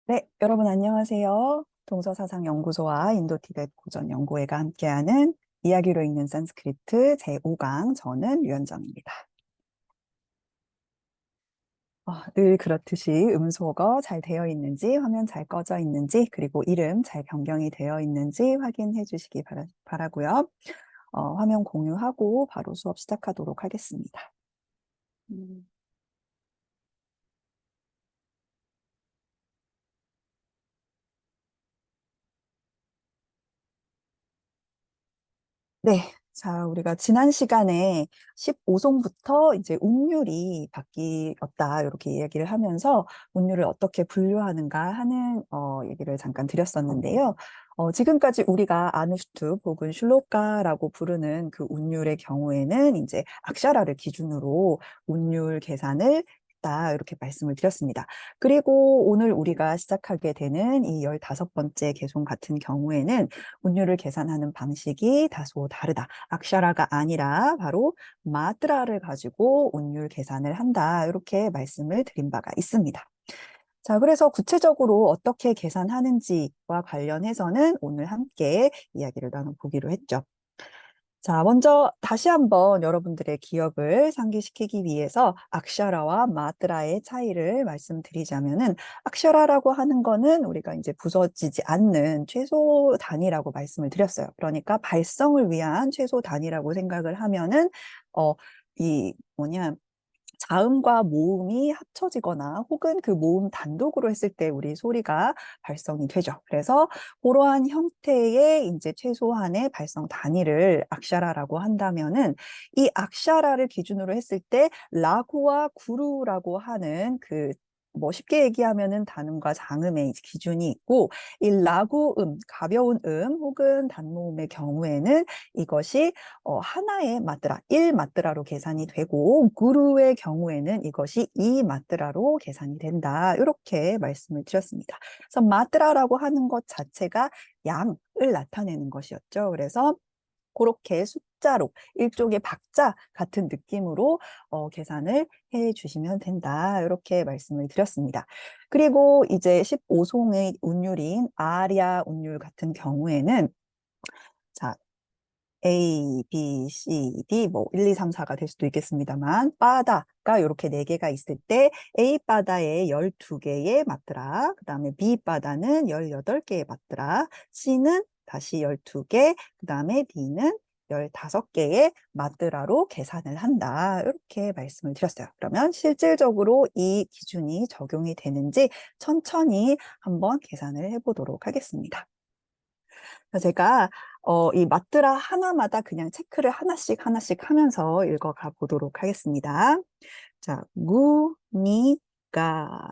네, 여러분 안녕하세요. 동서사상연구소와 인도티벳 고전연구회가 함께하는 이야기로 읽는 산스크리트 제5강, 저는 유현정입니다. 늘 그렇듯이 음소거 잘 되어 있는지, 화면 잘 꺼져 있는지, 그리고 이름 잘 변경이 되어 있는지 확인해 주시기 바라고요. 화면 공유하고 바로 수업 시작하도록 하겠습니다. 음. 네. 자, 우리가 지난 시간에 15송부터 이제 운율이 바뀌었다, 이렇게 이야기를 하면서 운율을 어떻게 분류하는가 하는 얘기를 잠깐 드렸었는데요. 지금까지 우리가 아누슈트 혹은 슐로카라고 부르는 그 운율의 경우에는 이제 악샤라를 기준으로 운율 계산을 했다, 이렇게 말씀을 드렸습니다. 그리고 오늘 우리가 시작하게 되는 이 15번째 개송 같은 경우에는 운율을 계산하는 방식이 다소 다르다. 악샤라가 아니라 바로 마트라를 가지고 운율 계산을 한다. 이렇게 말씀을 드린 바가 있습니다. 자, 그래서 구체적으로 어떻게 계산하는지와 관련해서는 오늘 함께 이야기를 나눠보기로 했죠. 자, 먼저 다시 한번 여러분들의 기억을 상기시키기 위해서 악샤라와 마트라의 차이를 말씀드리자면은, 악샤라라고 하는 거는 우리가 이제 부서지지 않는 최소 단위라고 말씀을 드렸어요. 그러니까 발성을 위한 최소 단위라고 생각을 하면은 이 뭐냐, 자음과 모음이 합쳐지거나 혹은 그 모음 단독으로 했을 때 우리 소리가 발성이 되죠. 그래서 그러한 형태의 이제 최소한의 발성 단위를 악샤라라고 한다면은, 이 악샤라를 기준으로 했을 때 라구와 구루라고 하는 그 뭐 쉽게 얘기하면은 단음과 장음의 이제 기준이 있고, 이 라구음, 가벼운 혹은 단모음의 경우에는 이것이 하나의 마트라, 1마트라로 계산이 되고, 구루의 경우에는 이것이 2마트라로 계산이 된다. 이렇게 말씀을 드렸습니다. 그래서 마트라라고 하는 것 자체가 양을 나타내는 것이었죠. 그래서 그렇게 숫자로 일종의 박자 같은 느낌으로 계산을 해 주시면 된다. 이렇게 말씀을 드렸습니다. 그리고 이제 15송의 운율인 아리아 운율 같은 경우에는, 자, A, B, C, D, 뭐 1, 2, 3, 4가 될 수도 있겠습니다만, 바다가 이렇게 4개가 있을 때 A 바다에 12개의 마트라, 그 다음에 B 바다는 18개의 마트라, C는 다시 12개, 그 다음에 D는 15개의 마트라로 계산을 한다. 이렇게 말씀을 드렸어요. 그러면 실질적으로 이 기준이 적용이 되는지 천천히 한번 계산을 해보도록 하겠습니다. 제가 이 마트라 하나마다 그냥 체크를 하나씩 하나씩 하면서 읽어가 보도록 하겠습니다. 자, 구, 니, 가,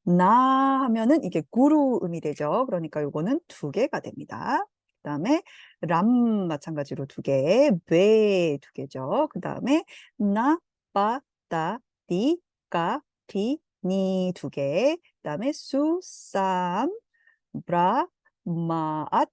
나 하면은 이게 구루음이 되죠. 그러니까 요거는 2개가 됩니다. 그 다음에 람 마찬가지로 2개, 배 2개죠. 그 다음에 나, 빠, 따, 디, 까, 티, 니 2개. 그 다음에 수, 쌈, 브라, 마앗,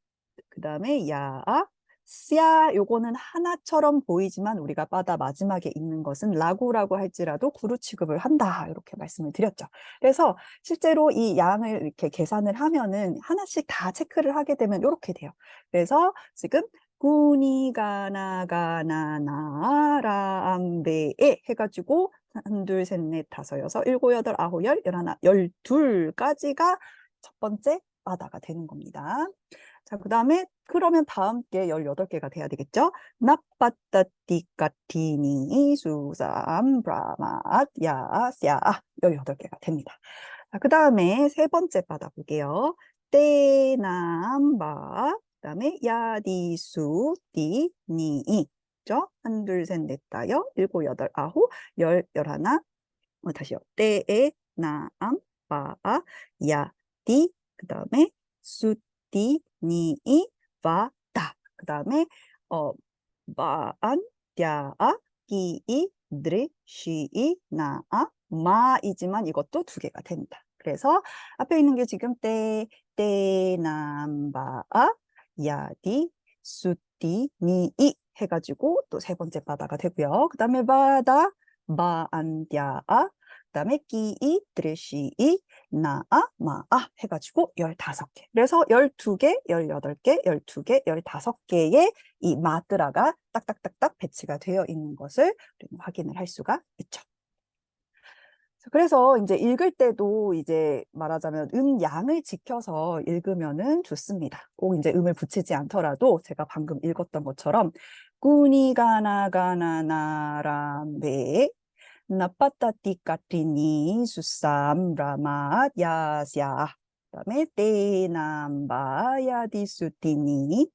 그 다음에 야아, 씨아. 요거는 하나처럼 보이지만 우리가 바다 마지막에 있는 것은 라구라고 할지라도 구루 취급을 한다. 이렇게 말씀을 드렸죠. 그래서 실제로 이 양을 이렇게 계산을 하면은 하나씩 다 체크를 하게 되면 이렇게 돼요. 그래서 지금 구니가나가나나라암베에 해가지고 한, 둘, 셋, 넷, 다섯, 여섯, 일곱, 여덟, 아홉, 열, 열하나, 12까지가 첫 번째 바다가 되는 겁니다. 자, 그 다음에 그러면 다음 게 18개가 돼야 되겠죠? 나빠따띠까티니 수삼 브라맛 야스야 18개가 됩니다. 자, 그 다음에 세 번째 바다 볼게요. 떼남바, 그 다음에 야디수 띠니이, 그죠? 한, 둘, 셋, 넷, 다, 일곱, 여덟, 아홉, 열, 열하나, 다시요. 떼에 나암 바아 야디, 그 다음에 수디 니이 바다, 그 다음에 바안 랴아 끼이 드리 시이 나아 마이지만 이것도 2개가 됩니다. 그래서 앞에 있는 게 지금 떼남바아 야디 수디 니이 해가지고 또 세 번째 바다가 되고요. 그 다음에 바다 바안디아아 그다음에 끼이, 드레시이, 나아, 마아 해가지고 15개. 그래서 12개, 18개, 12개, 15개의 이 마드라가 딱딱딱딱 배치가 되어 있는 것을 우리는 확인을 할 수가 있죠. 그래서 이제 읽을 때도 이제 말하자면 양을 지켜서 읽으면은 좋습니다. 꼭 이제 음을 붙이지 않더라도 제가 방금 읽었던 것처럼 꾸니가나가나나람베 나빠따띠까띠니 수삼 라맛 야스야 그다음에 떼남바야디수띠니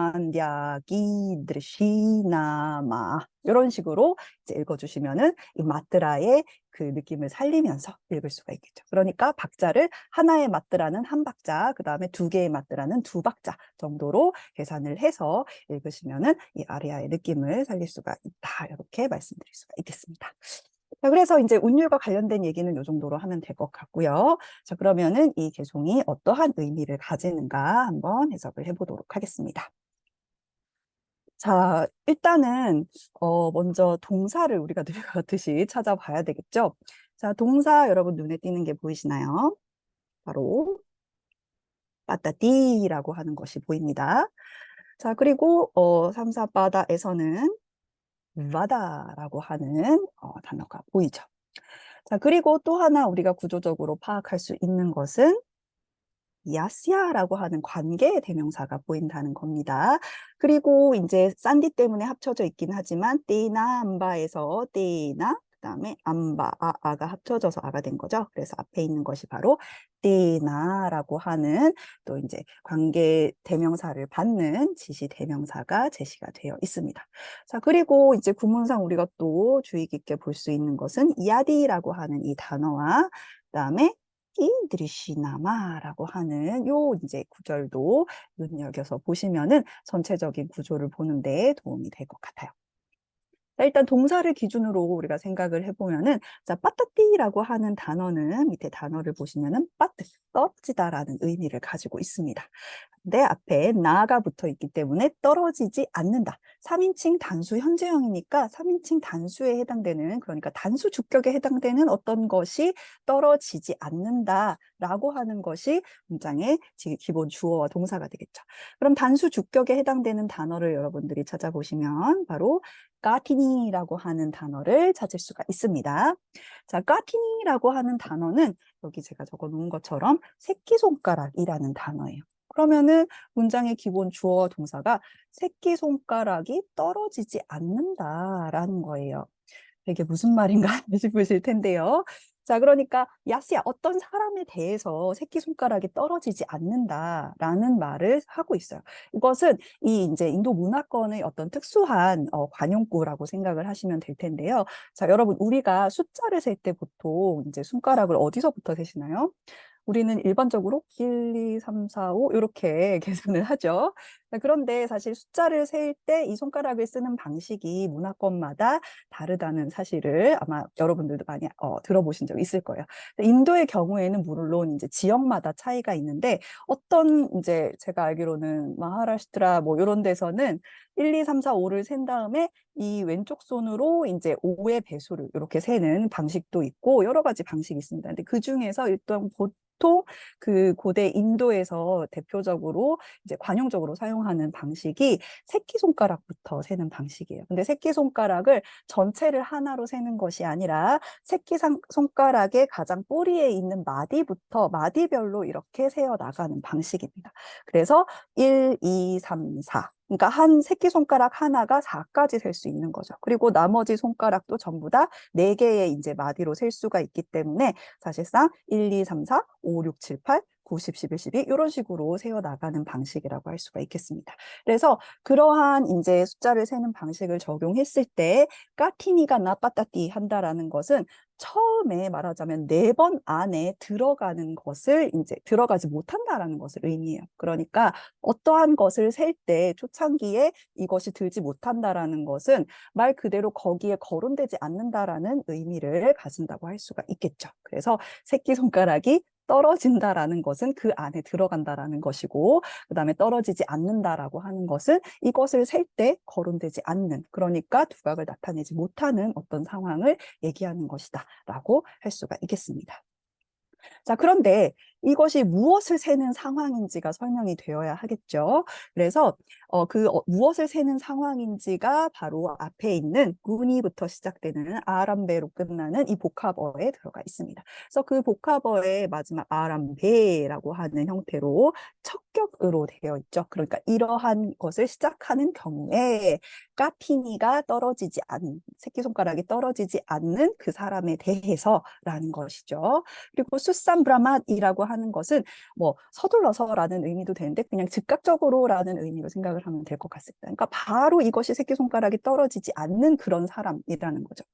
바다반디아기 드시나마 이런 식으로 이제 읽어주시면은 이 마트라의 그 느낌을 살리면서 읽을 수가 있겠죠. 그러니까 박자를 하나의 마트라는 한 박자, 그 다음에 2개의 마트라는 2박자 정도로 계산을 해서 읽으시면은 이 아리아의 느낌을 살릴 수가 있다. 이렇게 말씀드릴 수가 있겠습니다. 자, 그래서 이제 운율과 관련된 얘기는 이 정도로 하면 될 것 같고요. 자, 그러면은 이 개송이 어떠한 의미를 가지는가 한번 해석을 해보도록 하겠습니다. 자, 일단은 먼저 동사를 우리가 늘 그렇듯이 찾아봐야 되겠죠. 자, 동사 여러분 눈에 띄는 게 보이시나요? 바로 빠따띠라고 하는 것이 보입니다. 자, 그리고 3, 4바다에서는 바다라고 하는 단어가 보이죠. 자, 그리고 또 하나 우리가 구조적으로 파악할 수 있는 것은 야스야라고 하는 관계 대명사가 보인다는 겁니다. 그리고 이제 산디 때문에 합쳐져 있긴 하지만 떼나 암바에서 떼나 그다음에 암바 아가 합쳐져서 아가 된 거죠. 그래서 앞에 있는 것이 바로 떼나라고 하는 또 이제 관계 대명사를 받는 지시 대명사가 제시가 되어 있습니다. 자, 그리고 이제 구문상 우리가 또 주의 깊게 볼 수 있는 것은 야디라고 하는 이 단어와 그다음에 끼드리시나마라고 하는 요 이제 구절도 눈여겨서 보시면은 전체적인 구조를 보는데 도움이 될 것 같아요. 자, 일단 동사를 기준으로 우리가 생각을 해보면은 자, 빠따띠라고 하는 단어는 밑에 단어를 보시면은 빠뜨, 떨어지다라는 의미를 가지고 있습니다. 근데 앞에 나가 붙어 있기 때문에 떨어지지 않는다. 3인칭 단수 현재형이니까 3인칭 단수에 해당되는 그러니까 단수 주격에 해당되는 어떤 것이 떨어지지 않는다라고 하는 것이 문장의 기본 주어와 동사가 되겠죠. 그럼 단수 주격에 해당되는 단어를 여러분들이 찾아보시면 바로 까티니라고 하는 단어를 찾을 수가 있습니다. 자, 까티니라고 하는 단어는 여기 제가 적어 놓은 것처럼 새끼손가락이라는 단어예요. 그러면은 문장의 기본 주어와 동사가 새끼손가락이 떨어지지 않는다라는 거예요. 이게 무슨 말인가 싶으실 텐데요. 자, 그러니까 야스야 어떤 사람에 대해서 새끼손가락이 떨어지지 않는다라는 말을 하고 있어요. 이것은 이 이제 인도 문화권의 어떤 특수한 관용구라고 생각을 하시면 될 텐데요. 자, 여러분 우리가 숫자를 셀 때 보통 이제 손가락을 어디서부터 세시나요? 우리는 일반적으로 1, 2, 3, 4, 5 이렇게 계산을 하죠. 그런데 사실 숫자를 셀 때 이 손가락을 쓰는 방식이 문화권마다 다르다는 사실을 아마 여러분들도 많이 들어보신 적 있을 거예요. 인도의 경우에는 물론 이제 지역마다 차이가 있는데 어떤 이제 제가 알기로는 마하라슈트라 뭐 이런 데서는 1, 2, 3, 4, 5를 센 다음에 이 왼쪽 손으로 이제 5의 배수를 이렇게 세는 방식도 있고 여러 가지 방식이 있습니다. 근데 그 중에서 일단 보통 그 고대 인도에서 대표적으로 이제 관용적으로 사용하는 방식이 새끼손가락부터 세는 방식이에요. 근데 새끼손가락을 전체를 하나로 세는 것이 아니라 새끼손가락의 가장 뿌리에 있는 마디부터 마디별로 이렇게 세어 나가는 방식입니다. 그래서 1, 2, 3, 4. 그러니까 한 새끼손가락 하나가 4까지 셀 수 있는 거죠. 그리고 나머지 손가락도 전부 다 4개의 이제 마디로 셀 수가 있기 때문에 사실상 1, 2, 3, 4, 5, 6, 7, 8, 9, 10, 11, 12 이런 식으로 세어 나가는 방식이라고 할 수가 있겠습니다. 그래서 그러한 이제 숫자를 세는 방식을 적용했을 때 까티니가 나빠따띠 한다라는 것은 처음에 말하자면 4번 안에 들어가는 것을 이제 들어가지 못한다라는 것을 의미해요. 그러니까 어떠한 것을 셀 때 초창기에 이것이 들지 못한다라는 것은 말 그대로 거기에 거론되지 않는다라는 의미를 가진다고 할 수가 있겠죠. 그래서 새끼손가락이 떨어진다라는 것은 그 안에 들어간다라는 것이고, 그 다음에 떨어지지 않는다라고 하는 것은 이것을 셀 때 거론되지 않는, 그러니까 두각을 나타내지 못하는 어떤 상황을 얘기하는 것이다라고 할 수가 있겠습니다. 자, 그런데 이것이 무엇을 세는 상황인지가 설명이 되어야 하겠죠. 그래서 무엇을 세는 상황인지가 바로 앞에 있는 군이부터 시작되는 아람베로 끝나는 이 복합어에 들어가 있습니다. 그래서 그 복합어의 마지막 아람베라고 하는 형태로 척격으로 되어 있죠. 그러니까 이러한 것을 시작하는 경우에 까티니가 떨어지지 않는, 새끼손가락이 떨어지지 않는 그 사람에 대해서라는 것이죠. 그리고 수산 브라맛이라고 하는 것은 뭐 서둘러서라는 의미도 되는데 그냥 즉각적으로라는 의미로 생각을 하면 될 것 같습니다. 그러니까 바로 이것이 새끼손가락이 떨어지지 않는 그런 사람이라는 거죠.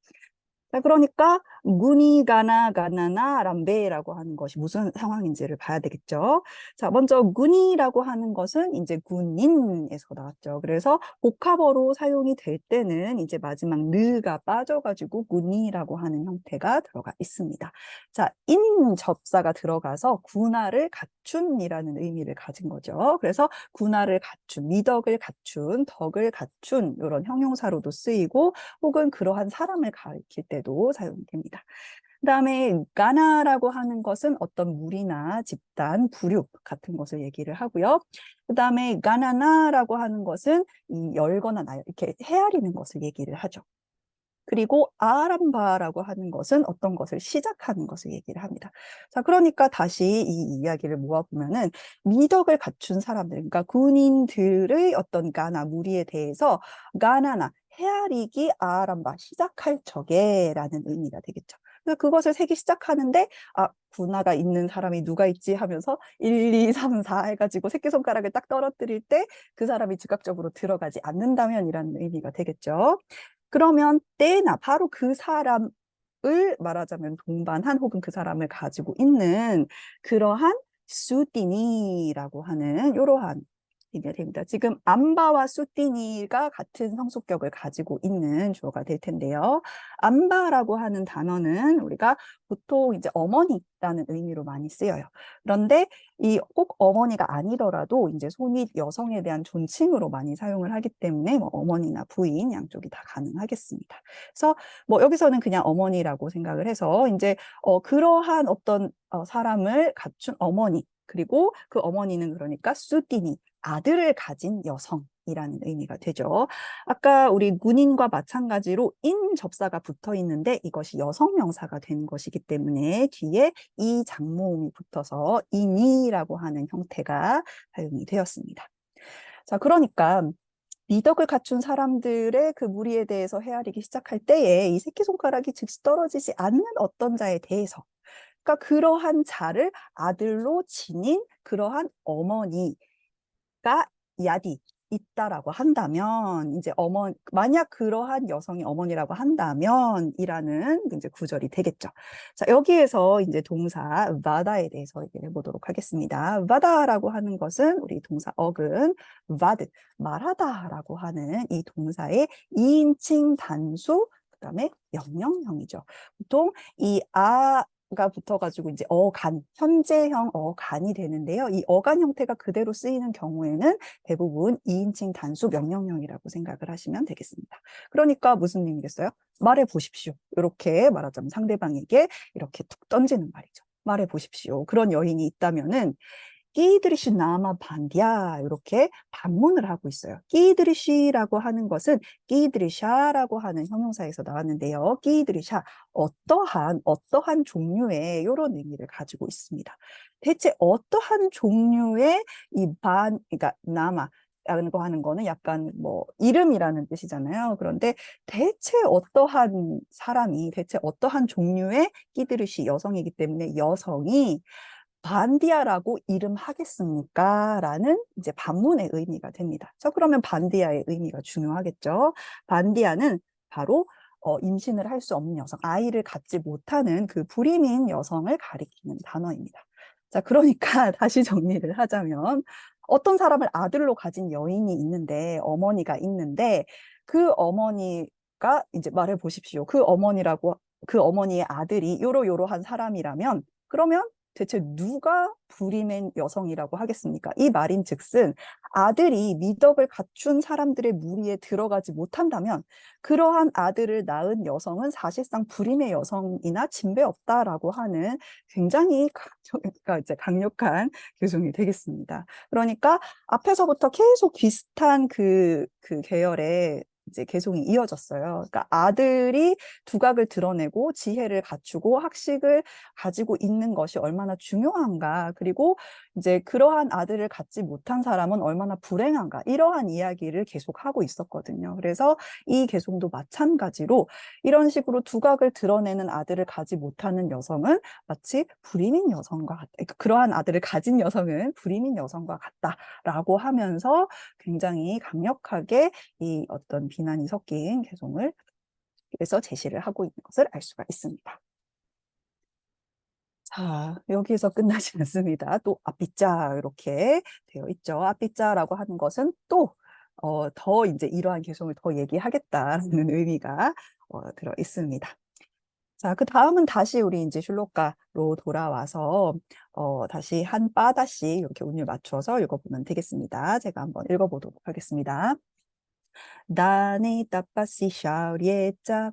자, 그러니까 군이 가나나 람베라고 하는 것이 무슨 상황인지를 봐야 되겠죠. 자, 먼저 군이라고 하는 것은 이제 군인에서 나왔죠. 그래서 복합어로 사용이 될 때는 이제 마지막 느가 빠져가지고 군이라고 하는 형태가 들어가 있습니다. 자, 인 접사가 들어가서 군화를 갖춘이라는 의미를 가진 거죠. 그래서 군화를 갖춘, 미덕을 갖춘, 덕을 갖춘 이런 형용사로도 쓰이고 혹은 그러한 사람을 가리킬 때도 사용이 됩니다. 그다음에 가나라고 하는 것은 어떤 무리나 집단, 부류 같은 것을 얘기를 하고요. 그다음에 가나나라고 하는 것은 이 열거나 이렇게 헤아리는 것을 얘기를 하죠. 그리고 아람바라고 하는 것은 어떤 것을 시작하는 것을 얘기를 합니다. 자, 그러니까 다시 이 이야기를 모아보면은 미덕을 갖춘 사람들, 그러니까 군인들의 어떤 가나, 무리에 대해서 가나나, 헤아리기 아람바, 시작할 적에라는 의미가 되겠죠. 그래서 그것을 세기 시작하는데, 아, 군화가 있는 사람이 누가 있지 하면서 1, 2, 3, 4 해가지고 새끼손가락을 딱 떨어뜨릴 때 그 사람이 즉각적으로 들어가지 않는다면이라는 의미가 되겠죠. 그러면 때나 바로 그 사람을 말하자면 동반한 혹은 그 사람을 가지고 있는 그러한 수띠니라고 하는 이러한 의미가 됩니다. 지금 암바와 수띠니가 같은 성수격을 가지고 있는 주어가 될 텐데요. 암바라고 하는 단어는 우리가 보통 이제 어머니라는 의미로 많이 쓰여요. 그런데 이 꼭 어머니가 아니더라도 이제 소밑 여성에 대한 존칭으로 많이 사용을 하기 때문에 뭐 어머니나 부인 양쪽이 다 가능하겠습니다. 그래서 뭐 여기서는 그냥 어머니라고 생각을 해서 이제 그러한 어떤 사람을 갖춘 어머니, 그리고 그 어머니는 그러니까 수띠니, 아들을 가진 여성이라는 의미가 되죠. 아까 우리 군인과 마찬가지로 인 접사가 붙어 있는데 이것이 여성 명사가 된 것이기 때문에 뒤에 이 장모음이 붙어서 인이라고 하는 형태가 사용이 되었습니다. 자, 그러니까 미덕을 갖춘 사람들의 그 무리에 대해서 헤아리기 시작할 때에 이 새끼손가락이 즉시 떨어지지 않는 어떤 자에 대해서, 그러니까 그러한 자를 아들로 지닌 그러한 어머니가 야디 있다라고 한다면, 이제 만약 그러한 여성이 어머니라고 한다면 이라는 이제 구절이 되겠죠. 자, 여기에서 이제 동사 바다에 대해서 얘기를 해보도록 하겠습니다. 바다라고 하는 것은 우리 동사 어근 바드, 말하다라고 하는 이 동사의 2인칭 단수, 그다음에 명령형이죠. 보통 이 가 붙어가지고 이제 어간, 현재형 어간이 되는데요. 이 어간 형태가 그대로 쓰이는 경우에는 대부분 2인칭 단수 명령형이라고 생각을 하시면 되겠습니다. 그러니까 무슨 의미겠어요? 말해 보십시오. 이렇게 말하자면 상대방에게 이렇게 툭 던지는 말이죠. 말해 보십시오. 그런 여인이 있다면은 끼드리시 나마 반디야 이렇게 반문을 하고 있어요. 끼드리시라고 하는 것은 끼드리샤라고 하는 형용사에서 나왔는데요. 끼드리샤 어떠한 종류의 이런 의미를 가지고 있습니다. 대체 어떠한 종류의 그러니까 나마 라고 하는 거는 약간 뭐 이름이라는 뜻이잖아요. 그런데 대체 어떠한 사람이, 대체 어떠한 종류의 끼드리시 여성이기 때문에 여성이 반디아라고 이름하겠습니까? 라는 이제 반문의 의미가 됩니다. 자, 그러면 반디아의 의미가 중요하겠죠. 반디아는 바로 임신을 할 수 없는 여성, 아이를 갖지 못하는 그 불임인 여성을 가리키는 단어입니다. 자, 그러니까 다시 정리를 하자면 어떤 사람을 아들로 가진 여인이 있는데, 어머니가 있는데 그 어머니가 이제 말해 보십시오. 그 어머니의 아들이 요러요러한 사람이라면 그러면 대체 누가 불임의 여성이라고 하겠습니까? 이 말인즉슨 아들이 미덕을 갖춘 사람들의 무리에 들어가지 못한다면 그러한 아들을 낳은 여성은 사실상 불임의 여성이나 진배 없다라고 하는 굉장히 그러니까 이제 강력한 교정이 되겠습니다. 그러니까 앞에서부터 계속 비슷한 그 계열의 이제 개송이 이어졌어요. 그러니까 아들이 두각을 드러내고 지혜를 갖추고 학식을 가지고 있는 것이 얼마나 중요한가, 그리고 이제 그러한 아들을 갖지 못한 사람은 얼마나 불행한가, 이러한 이야기를 계속하고 있었거든요. 그래서 이 개송도 마찬가지로 이런 식으로 두각을 드러내는 아들을 가지 못하는 여성은 마치 불임인 여성과 같다. 그러니까 그러한 아들을 가진 여성은 불임인 여성과 같다라고 하면서 굉장히 강력하게 이 어떤 비난이 섞인 개송을 그래서 제시를 하고 있는 것을 알 수가 있습니다. 자, 여기에서 끝나지 않습니다. 또 앞빗자 이렇게 되어 있죠. 앞빗자라고 하는 것은 또 더 이제 이러한 개송을 더 얘기하겠다라는 의미가 들어 있습니다. 자, 그 다음은 다시 우리 이제 슐로카로 돌아와서 다시 한 바다씩 이렇게 운율 맞춰서 읽어보면 되겠습니다. 제가 한번 읽어보도록 하겠습니다. 다네 따빠시 샤우리에짜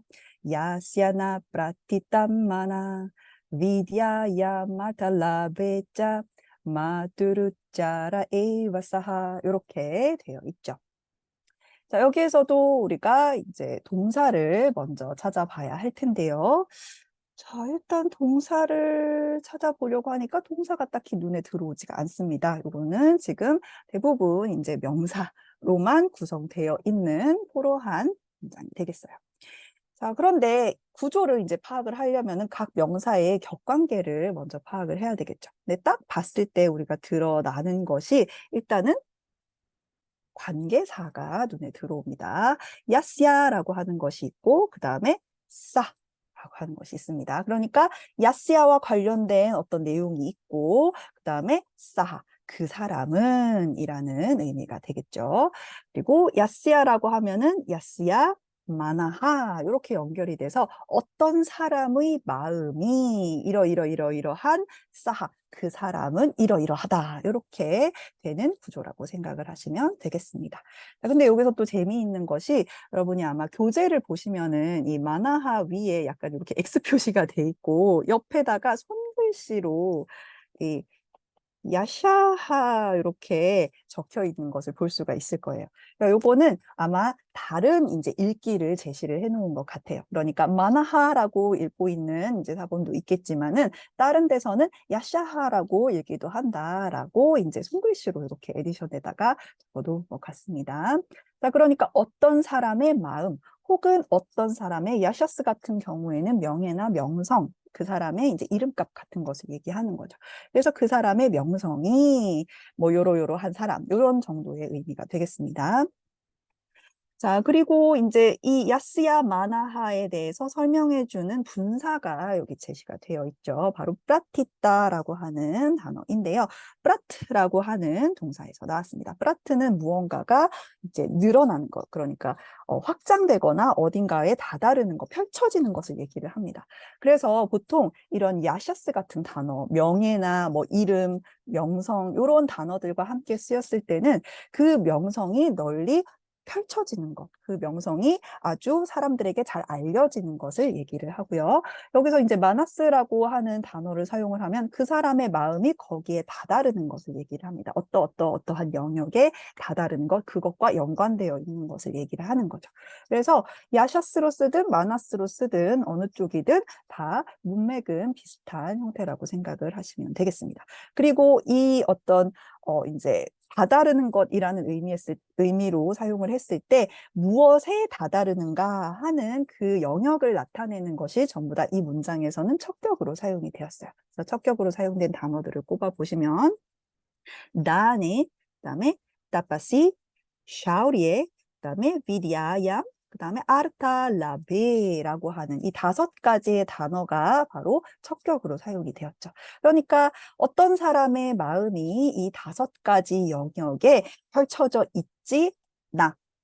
야시아나 프라티탐마나 비디아야 마탈라베짜 마투루짜라 에이바사하 이렇게 되어 있죠. 자, 여기에서도 우리가 이제 동사를 먼저 찾아봐야 할 텐데요. 자, 일단 동사를 찾아보려고 하니까 동사가 딱히 눈에 들어오지가 않습니다. 이거는 지금 대부분 이제 명사로만 구성되어 있는 포로한 문장이 되겠어요. 자, 그런데 구조를 이제 파악을 하려면은 각 명사의 격관계를 먼저 파악을 해야 되겠죠. 근데 딱 봤을 때 우리가 드러나는 것이 일단은 관계사가 눈에 들어옵니다. 야스야라고 하는 것이 있고 그 다음에 싸라고 하는 것이 있습니다. 그러니까 야스야와 관련된 어떤 내용이 있고 그 다음에 싸, 그 사람은 이라는 의미가 되겠죠. 그리고 야스야라고 하면은 야스야 마나하 이렇게 연결이 돼서 어떤 사람의 마음이 이러이러한 싸하, 그 사람은 이러이러하다 이렇게 되는 구조라고 생각을 하시면 되겠습니다. 근데 여기서 또 재미있는 것이 여러분이 아마 교재를 보시면은 이 마나하 위에 약간 이렇게 X 표시가 돼 있고 옆에다가 손글씨로 이 야샤하 이렇게 적혀 있는 것을 볼 수가 있을 거예요. 그러니까 요거는 아마 다른 이제 읽기를 제시를 해 놓은 것 같아요. 그러니까 마나하라고 읽고 있는 이제 사본도 있겠지만은 다른 데서는 야샤하라고 읽기도 한다라고 이제 손글씨로 이렇게 에디션에다가 적어도 것 같습니다. 자, 그러니까 어떤 사람의 마음 혹은 어떤 사람의 야샤스 같은 경우에는 명예나 명성, 그 사람의 이제 이름값 같은 것을 얘기하는 거죠. 그래서 그 사람의 명성이 뭐 요러요러한 사람, 요런 정도의 의미가 되겠습니다. 자, 그리고 이제 이 야스야 마나하에 대해서 설명해주는 분사가 여기 제시가 되어 있죠. 바로 프라티따라고 하는 단어인데요. 프라트라고 하는 동사에서 나왔습니다. 프라트는 무언가가 이제 늘어나는 것, 그러니까 확장되거나 어딘가에 다다르는 것, 펼쳐지는 것을 얘기를 합니다. 그래서 보통 이런 야샤스 같은 단어, 명예나 뭐 이름, 명성 이런 단어들과 함께 쓰였을 때는 그 명성이 널리 펼쳐지는 것, 그 명성이 아주 사람들에게 잘 알려지는 것을 얘기를 하고요. 여기서 이제 마나스라고 하는 단어를 사용을 하면 그 사람의 마음이 거기에 다다르는 것을 얘기를 합니다. 어떠한 영역에 다다르는 것, 그것과 연관되어 있는 것을 얘기를 하는 거죠. 그래서 야샤스로 쓰든 마나스로 쓰든 어느 쪽이든 다 문맥은 비슷한 형태라고 생각을 하시면 되겠습니다. 그리고 이 어떤 이제 다다르는 것이라는 의미로 사용을 했을 때 무엇에 다다르는가 하는 그 영역을 나타내는 것이 전부 다 이 문장에서는 척격으로 사용이 되었어요. 그래서 척격으로 사용된 단어들을 꼽아 보시면 다네, 그다음에 따빠시, 샤우리에, 그다음에 비디아야, 그다음에 아르타라베라고 하는 이 5가지의 단어가 바로 척격으로 사용이 되었죠. 그러니까 어떤 사람의 마음이 이 5가지 영역에 펼쳐져 있지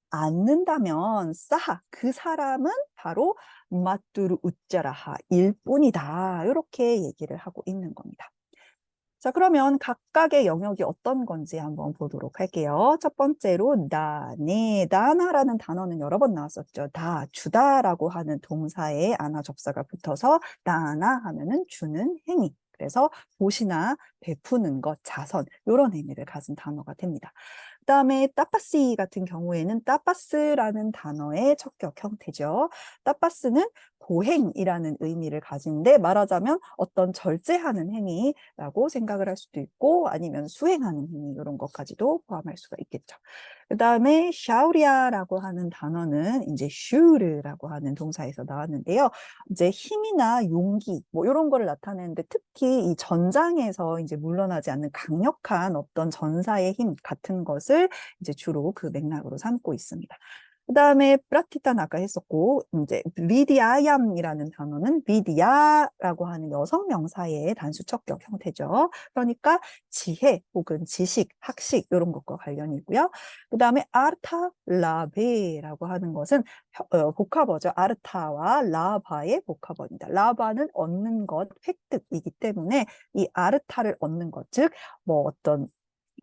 않는다면 싸하, 그 사람은 바로 마뚜르 우짜라하 일뿐이다. 이렇게 얘기를 하고 있는 겁니다. 자, 그러면 각각의 영역이 어떤 건지 한번 보도록 할게요. 첫 번째로 네, 나나라는 단어는 여러 번 나왔었죠. 다, 주다라고 하는 동사에 아나 접사가 붙어서 나나 하면은 주는 행위. 그래서 보시나 베푸는 것, 자선 이런 의미를 가진 단어가 됩니다. 그다음에 따빠시 같은 경우에는 따빠스라는 단어의 척격 형태죠. 따빠스는 고행이라는 의미를 가지는데 말하자면 어떤 절제하는 행위라고 생각을 할 수도 있고 아니면 수행하는 행위 이런 것까지도 포함할 수가 있겠죠. 그다음에 샤우리아라고 하는 단어는 이제 슈르라고 하는 동사에서 나왔는데요. 이제 힘이나 용기 뭐 이런 거를 나타내는데 특히 이 전장에서 이제 물러나지 않는 강력한 어떤 전사의 힘 같은 것을 이제 주로 그 맥락으로 삼고 있습니다. 그다음에 프라티탄 아까 했었고 이제 비디아얌이라는 단어는 비디아라고 하는 여성 명사의 단수 척격 형태죠. 그러니까 지혜 혹은 지식, 학식 이런 것과 관련이 있고요. 그다음에 아르타 라베라고 하는 것은 복합어죠. 아르타와 라바의 복합어입니다. 라바는 얻는 것, 획득이기 때문에 이 아르타를 얻는 것, 즉 뭐 어떤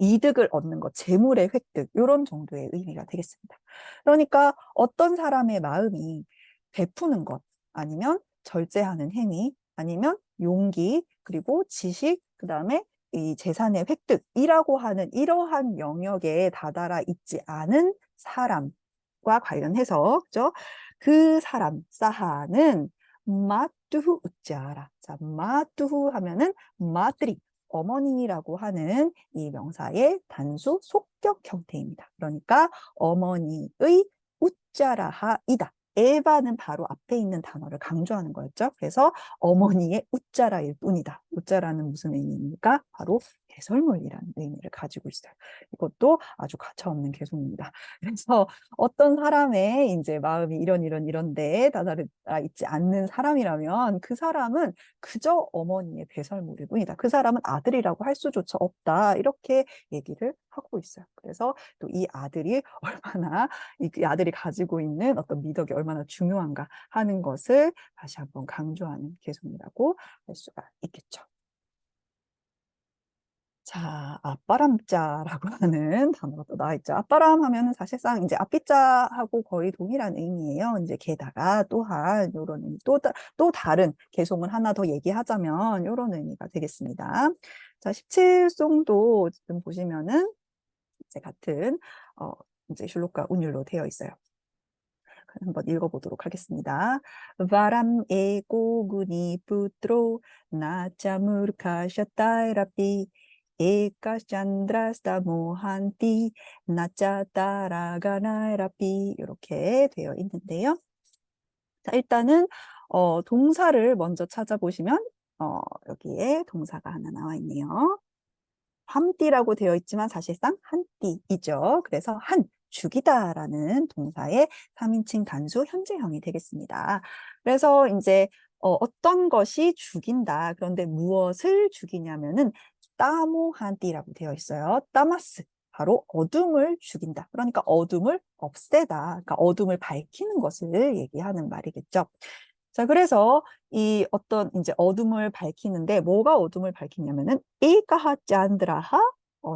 이득을 얻는 것, 재물의 획득 이런 정도의 의미가 되겠습니다. 그러니까 어떤 사람의 마음이 베푸는 것 아니면 절제하는 행위 아니면 용기 그리고 지식 그다음에 이 재산의 획득이라고 하는 이러한 영역에 다다라 있지 않은 사람과 관련해서 그죠? 그 사람 사하는 마뚜후 우짜라. 자, 마뚜후 하면은 마트리 어머니라고 하는 이 명사의 단수 속격 형태입니다. 그러니까 어머니의 우짜라하이다. 에바는 바로 앞에 있는 단어를 강조하는 거였죠. 그래서 어머니의 우짜라일 뿐이다. 우짜라는 무슨 의미입니까? 바로 개설물이라는 의미를 가지고 있어요. 이것도 아주 가차없는 개송입니다. 그래서 어떤 사람의 이제 마음이 이런데 다다르다 있지 않는 사람이라면 그 사람은 그저 어머니의 배설물일 뿐이다. 그 사람은 아들이라고 할 수조차 없다. 이렇게 얘기를 하고 있어요. 그래서 또 이 아들이 얼마나 이 아들이 가지고 있는 어떤 미덕이 얼마나 중요한가 하는 것을 다시 한번 강조하는 개성이라고 할 수가 있겠죠. 자, 앞바람자라고 하는 단어가 또 나와 있죠. 앞바람 하면은 사실상 이제 앞빗자하고 거의 동일한 의미예요. 이제 게다가 또한 이런 의미, 또 다른 개송을 하나 더 얘기하자면 이런 의미가 되겠습니다. 자, 17송도 지금 보시면은 이제 같은 이제 슐록과 운율로 되어 있어요. 한번 읽어보도록 하겠습니다. 바람에 고군이 붙들어 나참을 가셨다이라피 에까 샨드라스타 모한티 나짜 따라가나이라피 이렇게 되어 있는데요. 자, 일단은 동사를 먼저 찾아보시면 여기에 동사가 하나 나와 있네요. 함띠라고 되어 있지만 사실상 한띠이죠. 그래서 한, 죽이다라는 동사의 3인칭 단수 현재형이 되겠습니다. 그래서 이제 어떤 것이 죽인다. 그런데 무엇을 죽이냐면은 따모한띠라고 되어 있어요. 따마스. 바로 어둠을 죽인다. 그러니까 어둠을 없애다. 그러니까 어둠을 밝히는 것을 얘기하는 말이겠죠. 자, 그래서 이 어떤 이제 어둠을 밝히는데 뭐가 어둠을 밝히냐면은 에이카하 짠드라하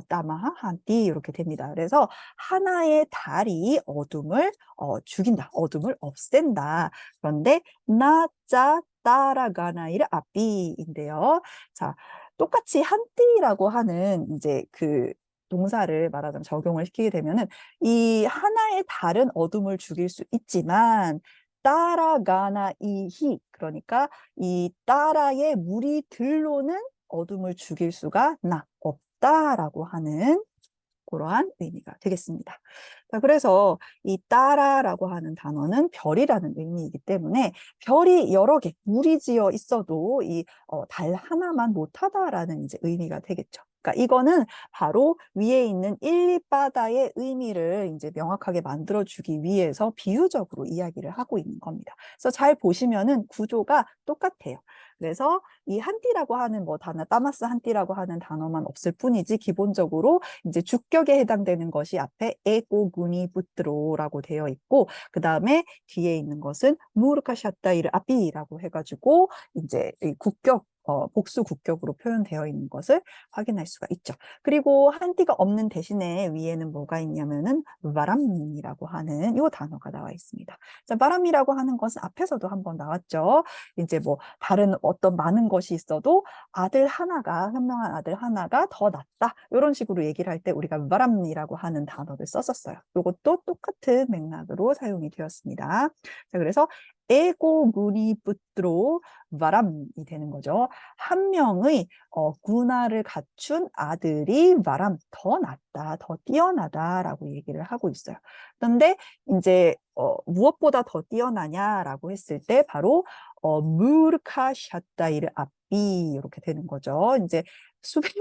따마하 한띠 이렇게 됩니다. 그래서 하나의 달이 어둠을 죽인다. 어둠을 없앤다. 그런데 나짜 따라가나이르 아삐인데요. 자, 똑같이 한띠라고 하는 이제 그 동사를 말하자면 적용을 시키게 되면은 이 하나의 달은 어둠을 죽일 수 있지만 따라가나 이히 그러니까 이 따라의 무리들로는 어둠을 죽일 수가 없다라고 하는 그러한 의미가 되겠습니다. 자, 그래서 이 따라라고 하는 단어는 별이라는 의미이기 때문에 별이 여러 개 무리지어 있어도 이 달 하나만 못하다라는 이제 의미가 되겠죠. 그러니까 이거는 바로 위에 있는 일리바다의 의미를 이제 명확하게 만들어주기 위해서 비유적으로 이야기를 하고 있는 겁니다. 그래서 잘 보시면은 구조가 똑같아요. 그래서 이 한띠라고 하는 뭐 단어, 따마스 한띠라고 하는 단어만 없을 뿐이지 기본적으로 이제 주격에 해당되는 것이 앞에 에고구니 부트로라고 되어 있고 그 다음에 뒤에 있는 것은 무르카샤타이르 아비라고 해가지고 이제 이 국격 복수 국격으로 표현되어 있는 것을 확인할 수가 있죠. 그리고 한띠가 없는 대신에 위에는 뭐가 있냐면은 바람이라고 하는 이 단어가 나와 있습니다. 자, 바람이라고 하는 것은 앞에서도 한번 나왔죠. 이제 뭐 다른 어떤 많은 것이 있어도 아들 하나가, 현명한 아들 하나가 더 낫다. 이런 식으로 얘기를 할 때 우리가 바람이라고 하는 단어를 썼었어요. 이것도 똑같은 맥락으로 사용이 되었습니다. 자, 그래서 에고 군이 붙들어 바람이 되는 거죠. 한 명의 군화를 갖춘 아들이 바람 더 낫다, 더 뛰어나다라고 얘기를 하고 있어요. 그런데 이제 무엇보다 더 뛰어나냐라고 했을 때 바로 무르카 샤다이르 앞이 이렇게 되는 거죠. 수백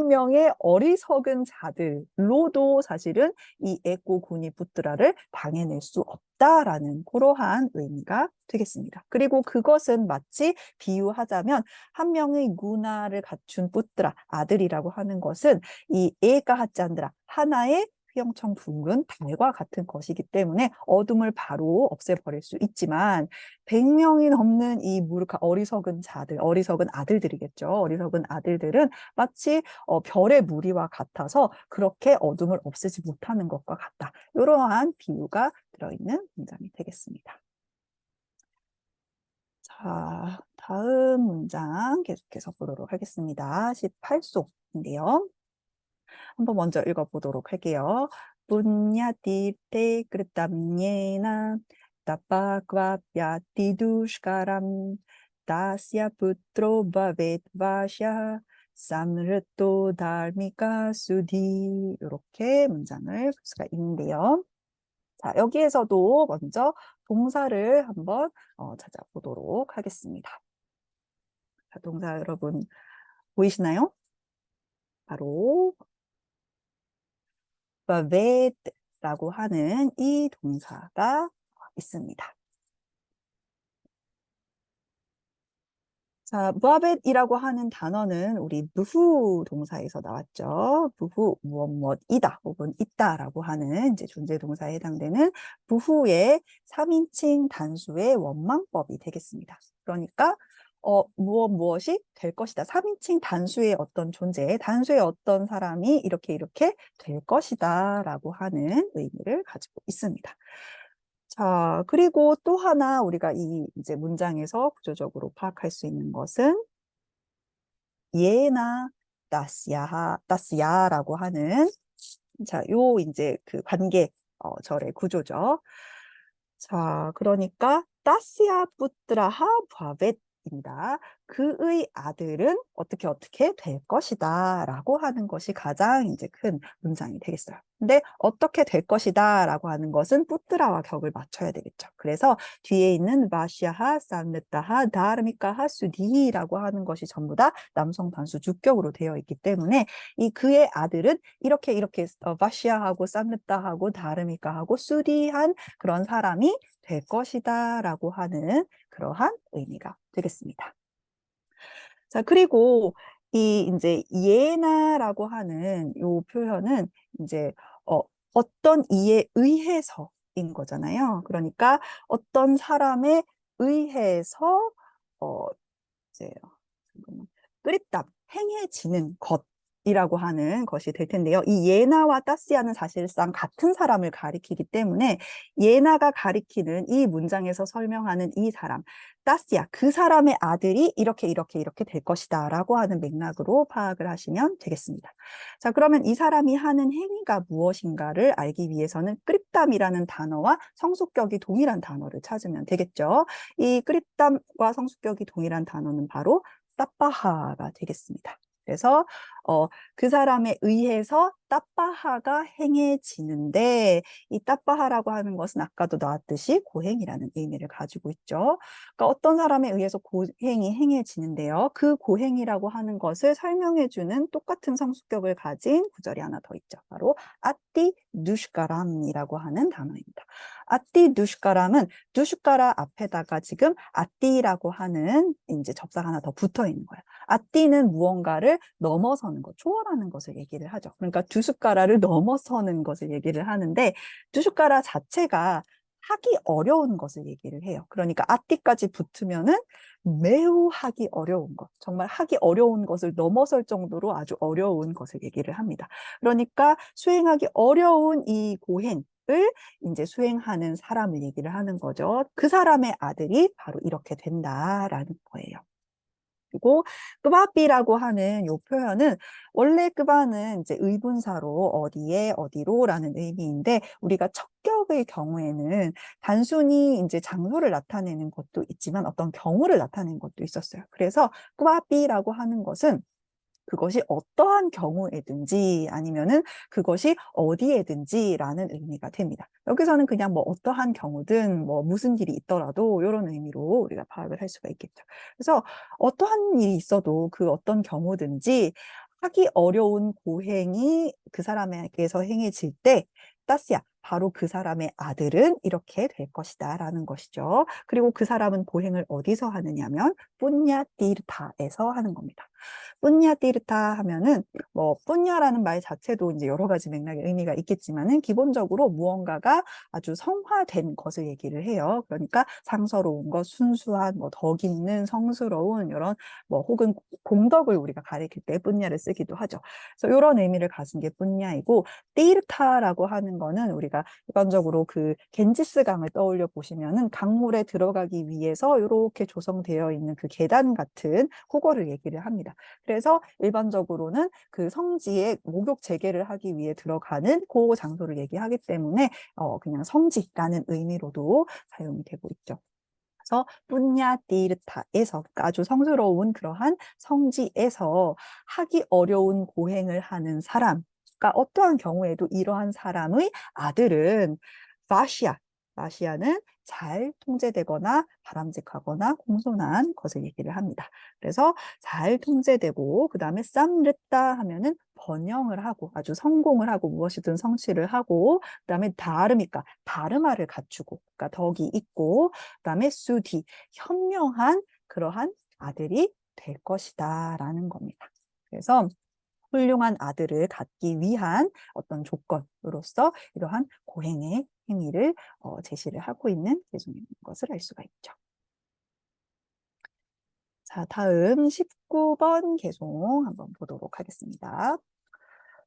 명의 어리석은 자들로도 사실은 이 에고 군이 붙드라를 당해낼 수 없다라는 그러한 의미가 되겠습니다. 그리고 그것은 마치 비유하자면 한 명의 군화를 갖춘 붙드라 아들이라고 하는 것은 이 에가 하짠드라 하나의 휘영청 둥근 달과 같은 것이기 때문에 어둠을 바로 없애버릴 수 있지만 100명이 넘는 이 무르카 어리석은 자들, 어리석은 아들들이겠죠. 어리석은 아들들은 마치 별의 무리와 같아서 그렇게 어둠을 없애지 못하는 것과 같다. 이러한 비유가 들어있는 문장이 되겠습니다. 자, 다음 문장 계속해서 보도록 하겠습니다. 18속인데요. 한번 먼저 읽어보도록 할게요. 분야티테 그르탐예나 타파과야 티두시카람 다스야 푸트로 바벳 바샤 삼르토 달미카 수디 이렇게 문장을 볼 수가 있는데요. 자, 여기에서도 먼저 동사를 한번 찾아보도록 하겠습니다. 자, 동사 여러분 보이시나요? 바로 바벳라고 하는 이 동사가 있습니다. 자, 바벳이라고 하는 단어는 우리 무후 동사에서 나왔죠. 무후, 무엇이다 혹은 있다라고 하는 이제 존재 동사에 해당되는 무후의 3인칭 단수의 원망법이 되겠습니다. 그러니까 무엇이 될 것이다. 3인칭 단수의 어떤 존재, 단수의 어떤 사람이 이렇게 될 것이다 라고 하는 의미를 가지고 있습니다. 자, 그리고 또 하나 우리가 이 이제 문장에서 구조적으로 파악할 수 있는 것은 예나 따스야라고 하는 자, 요 이제 그 관계 절의 구조죠. 자, 그러니까 따스야 뿌뜨라하 바벳입니다. 그의 아들은 어떻게 될 것이다 라고 하는 것이 가장 이제 큰 문장이 되겠어요. 근데 어떻게 될 것이다 라고 하는 것은 뿌뜨라와 격을 맞춰야 되겠죠. 그래서 뒤에 있는 바시아하, 산느따하, 다르미카하, 수디라고 하는 것이 전부 다 남성 단수 주격으로 되어 있기 때문에 이 그의 아들은 이렇게 바시아하고 산느따하고 다르미카하고 수디한 그런 사람이 될 것이다 라고 하는 그러한 의미가 되겠습니다. 자, 그리고 이 이제 예나라고 하는 요 표현은 이제 어떤 이에 의해서인 거잖아요. 그러니까 어떤 사람에 의해서 이제 잠깐만, 끄립답 행해지는 것이라고 하는 것이 될 텐데요. 이 예나와 따스야는 사실상 같은 사람을 가리키기 때문에 예나가 가리키는 이 문장에서 설명하는 이 사람, 따스야, 그 사람의 아들이 이렇게 될 것이다 라고 하는 맥락으로 파악을 하시면 되겠습니다. 자, 그러면 이 사람이 하는 행위가 무엇인가를 알기 위해서는 끄립담이라는 단어와 성수격이 동일한 단어를 찾으면 되겠죠. 이 끄립담과 성수격이 동일한 단어는 바로 따빠하가 되겠습니다. 그래서 그 사람에 의해서 따빠하가 행해지는데 이 따빠하라고 하는 것은 아까도 나왔듯이 고행이라는 의미를 가지고 있죠. 그러니까 어떤 사람에 의해서 고행이 행해지는데요. 그 고행이라고 하는 것을 설명해주는 똑같은 성수격을 가진 구절이 하나 더 있죠. 바로 아띠 누슈카람이라고 하는 단어입니다. 아띠 누슈카람은 누슈카라 앞에다가 지금 아띠라고 하는 이제 접사가 하나 더 붙어 있는 거예요. 아띠는 무언가를 넘어서는 것, 초월하는 것을 얘기를 하죠. 그러니까 두 숟가락을 넘어서는 것을 얘기를 하는데 두 숟가락 자체가 하기 어려운 것을 얘기를 해요. 그러니까 아띠까지 붙으면은 매우 하기 어려운 것, 정말 하기 어려운 것을 넘어설 정도로 아주 어려운 것을 얘기를 합니다. 그러니까 수행하기 어려운 이 고행을 이제 수행하는 사람을 얘기를 하는 거죠. 그 사람의 아들이 바로 이렇게 된다라는 거예요. 그리고 끄바비라고 하는 요 표현은 원래 끄바는 이제 의분사로 어디에 어디로라는 의미인데 우리가 척격의 경우에는 단순히 이제 장소를 나타내는 것도 있지만 어떤 경우를 나타내는 것도 있었어요. 그래서 끄바비라고 하는 것은 그것이 어떠한 경우에든지 아니면은 그것이 어디에든지라는 의미가 됩니다. 여기서는 그냥 뭐 어떠한 경우든 뭐 무슨 일이 있더라도 이런 의미로 우리가 파악을 할 수가 있겠죠. 그래서 어떠한 일이 있어도 그 어떤 경우든지 하기 어려운 고행이 그 사람에게서 행해질 때 따스야, 바로 그 사람의 아들은 이렇게 될 것이다 라는 것이죠. 그리고 그 사람은 고행을 어디서 하느냐면 뿌냐띠르타에서 하는 겁니다. 뿌냐띠르타 하면은 뭐 뿌냐라는 말 자체도 이제 여러 가지 맥락의 의미가 있겠지만은 기본적으로 무언가가 아주 성화된 것을 얘기를 해요. 그러니까 상서로운 것, 순수한 뭐 덕 있는 성스러운 이런 뭐 혹은 공덕을 우리가 가리킬 때 뿌냐를 쓰기도 하죠. 그래서 이런 의미를 가진 게 뿌냐이고 띠르타라고 하는 거는 우리가 일반적으로 그 겐지스 강을 떠올려 보시면은 강물에 들어가기 위해서 이렇게 조성되어 있는 그 계단 같은 호거를 얘기를 합니다. 그래서 일반적으로는 그 성지에 목욕 재개를 하기 위해 들어가는 그 장소를 얘기하기 때문에 그냥 성지라는 의미로도 사용이 되고 있죠. 그래서 뿌냐띠르타에서 그러니까 아주 성스러운 그러한 성지에서 하기 어려운 고행을 하는 사람, 그러니까 어떠한 경우에도 이러한 사람의 아들은 바시아, 바시아는 잘 통제되거나 바람직하거나 공손한 것을 얘기를 합니다. 그래서 잘 통제되고 그 다음에 쌈르따 하면은 번영을 하고 아주 성공을 하고 무엇이든 성취를 하고 그 다음에 다르미까 다르마를 갖추고 그러니까 덕이 있고 그 다음에 수디 현명한 그러한 아들이 될 것이다 라는 겁니다. 그래서 훌륭한 아들을 갖기 위한 어떤 조건으로서 이러한 고행의 행위를 제시를 하고 있는 개송인 것을 알 수가 있죠. 자, 다음 19번 개송 한번 보도록 하겠습니다.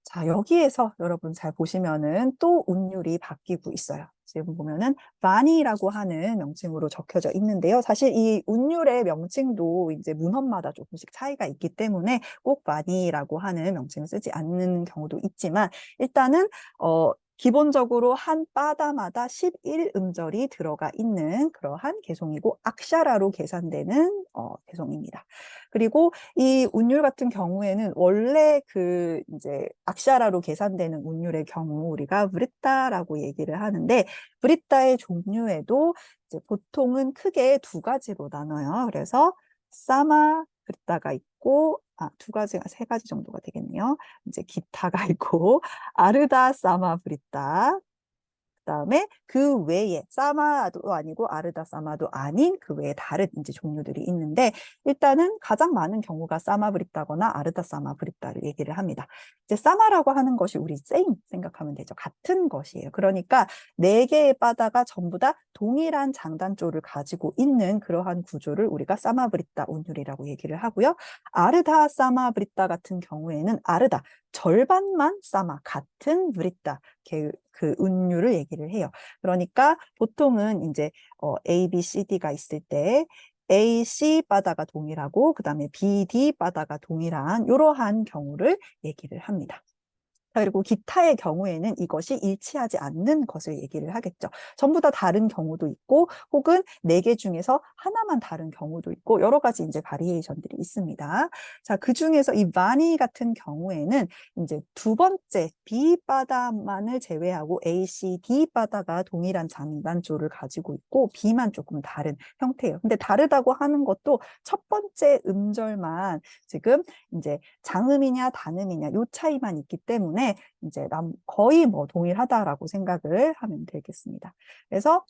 자, 여기에서 여러분 잘 보시면은 또 운율이 바뀌고 있어요. 지금 보면은 바니라고 하는 명칭으로 적혀져 있는데요. 사실 이 운율의 명칭도 이제 문헌마다 조금씩 차이가 있기 때문에 꼭 바니라고 하는 명칭을 쓰지 않는 경우도 있지만 일단은 기본적으로 한 바다마다 11음절이 들어가 있는 그러한 개송이고 악샤라로 계산되는 개송입니다. 그리고 이 운율 같은 경우에는 원래 그 이제 악샤라로 계산되는 운율의 경우 우리가 브리따라고 얘기를 하는데 브리따의 종류에도 이제 보통은 크게 두 가지로 나눠요. 그래서 사마 브리따가 있고 두 가지가 세 가지 정도가 되겠네요. 이제 기타가 있고 아르다 사마 브리따 그다음에 그 외에 사마도 아니고 아르다 사마도 아닌 그 외에 다른 이제 종류들이 있는데 일단은 가장 많은 경우가 사마 브리따거나 아르다 사마 브리따를 얘기를 합니다. 이제 사마라고 하는 것이 우리 세임 생각하면 되죠. 같은 것이에요. 그러니까 네 개의 바다가 전부 다 동일한 장단조를 가지고 있는 그러한 구조를 우리가 사마 브리따 운율이라고 얘기를 하고요. 아르다 사마 브리따 같은 경우에는 아르다 절반만 사마 같은 브리따 그 운율을 얘기를 해요. 그러니까 보통은 이제 A, B, C, D가 있을 때 A, C 바다가 동일하고 그 다음에 B, D 바다가 동일한 이러한 경우를 얘기를 합니다. 그리고 기타의 경우에는 이것이 일치하지 않는 것을 얘기를 하겠죠. 전부 다 다른 경우도 있고 혹은 네 개 중에서 하나만 다른 경우도 있고 여러 가지 이제 바리에이션들이 있습니다. 자, 그 중에서 이 바니 같은 경우에는 이제 두 번째 B 바다만을 제외하고 A, C, D 바다가 동일한 장단조를 가지고 있고 B만 조금 다른 형태예요. 근데 다르다고 하는 것도 첫 번째 음절만 지금 이제 장음이냐 단음이냐 요 차이만 있기 때문에 이제 거의 뭐 동일하다라고 생각을 하면 되겠습니다. 그래서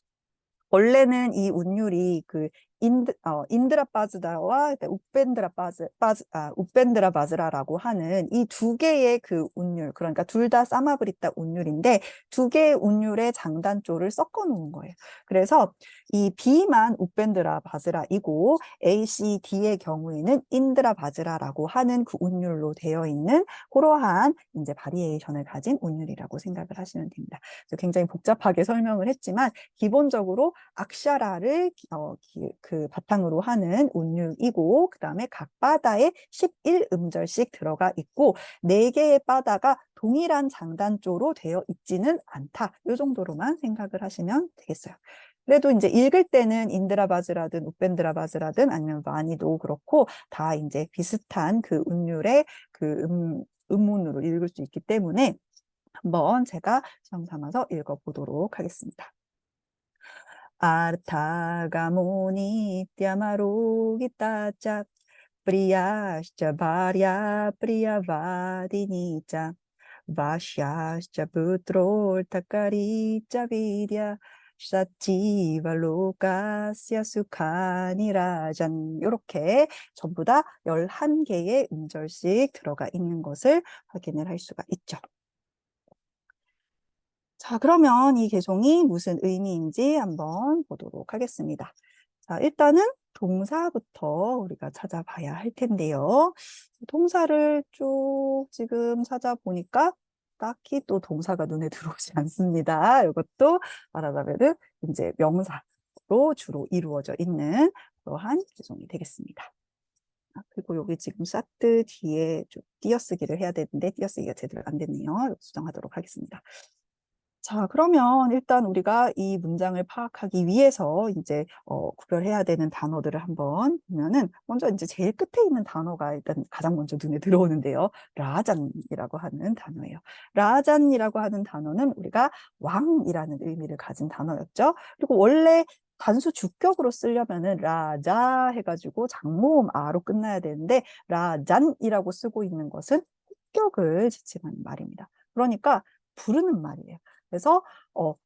원래는 이 운율이 그 인드라바즈다와 우펜드라바즈라라고 하는 이 두 개의 그 운율, 그러니까 둘 다 사마브리타 운율인데 두 개의 운율의 장단조를 섞어 놓은 거예요. 그래서 이 B만 우펜드라바즈라이고 A, C, D의 경우에는 인드라바즈라라고 하는 그 운율로 되어 있는 그러한 이제 바리에이션을 가진 운율이라고 생각을 하시면 됩니다. 굉장히 복잡하게 설명을 했지만 기본적으로 악샤라를 그 바탕으로 하는 운율이고, 그 다음에 각 바다에 11음절씩 들어가 있고 4개의 바다가 동일한 장단조로 되어 있지는 않다. 이 정도로만 생각을 하시면 되겠어요. 그래도 이제 읽을 때는 인드라바즈라든 우펜드라바즈라든 아니면 바니도 그렇고 다 이제 비슷한 그 운율의 그 음문으로 읽을 수 있기 때문에 한번 제가 시험 삼아서 읽어보도록 하겠습니다. 아르타가모니 띠아마로기따짝 프리야시자 바랴 프리야바디니자 바샤시자 부트롤 타카리자 비랴 샤치발로카시아 수카니라잔. 이렇게 전부 다 11개의 음절씩 들어가 있는 것을 확인을 할 수가 있죠. 자, 그러면 이 개송이 무슨 의미인지 한번 보도록 하겠습니다. 자, 일단은 동사부터 우리가 찾아봐야 할 텐데요. 동사를 쭉 지금 찾아보니까 딱히 또 동사가 눈에 들어오지 않습니다. 이것도 말하자면은 이제 명사로 주로 이루어져 있는 그러한 개송이 되겠습니다. 그리고 여기 지금 사트 뒤에 좀 띄어쓰기를 해야 되는데 띄어쓰기가 제대로 안 됐네요. 수정하도록 하겠습니다. 자, 그러면 일단 우리가 이 문장을 파악하기 위해서 이제 구별해야 되는 단어들을 한번 보면은 먼저 이제 제일 끝에 있는 단어가 일단 가장 먼저 눈에 들어오는데요. 라잔이라고 하는 단어예요. 라잔이라고 하는 단어는 우리가 왕이라는 의미를 가진 단어였죠. 그리고 원래 단수 주격으로 쓰려면은 라자 해가지고 장모음 아로 끝나야 되는데 라잔이라고 쓰고 있는 것은 격을 지칭하는 말입니다. 그러니까 부르는 말이에요. 그래서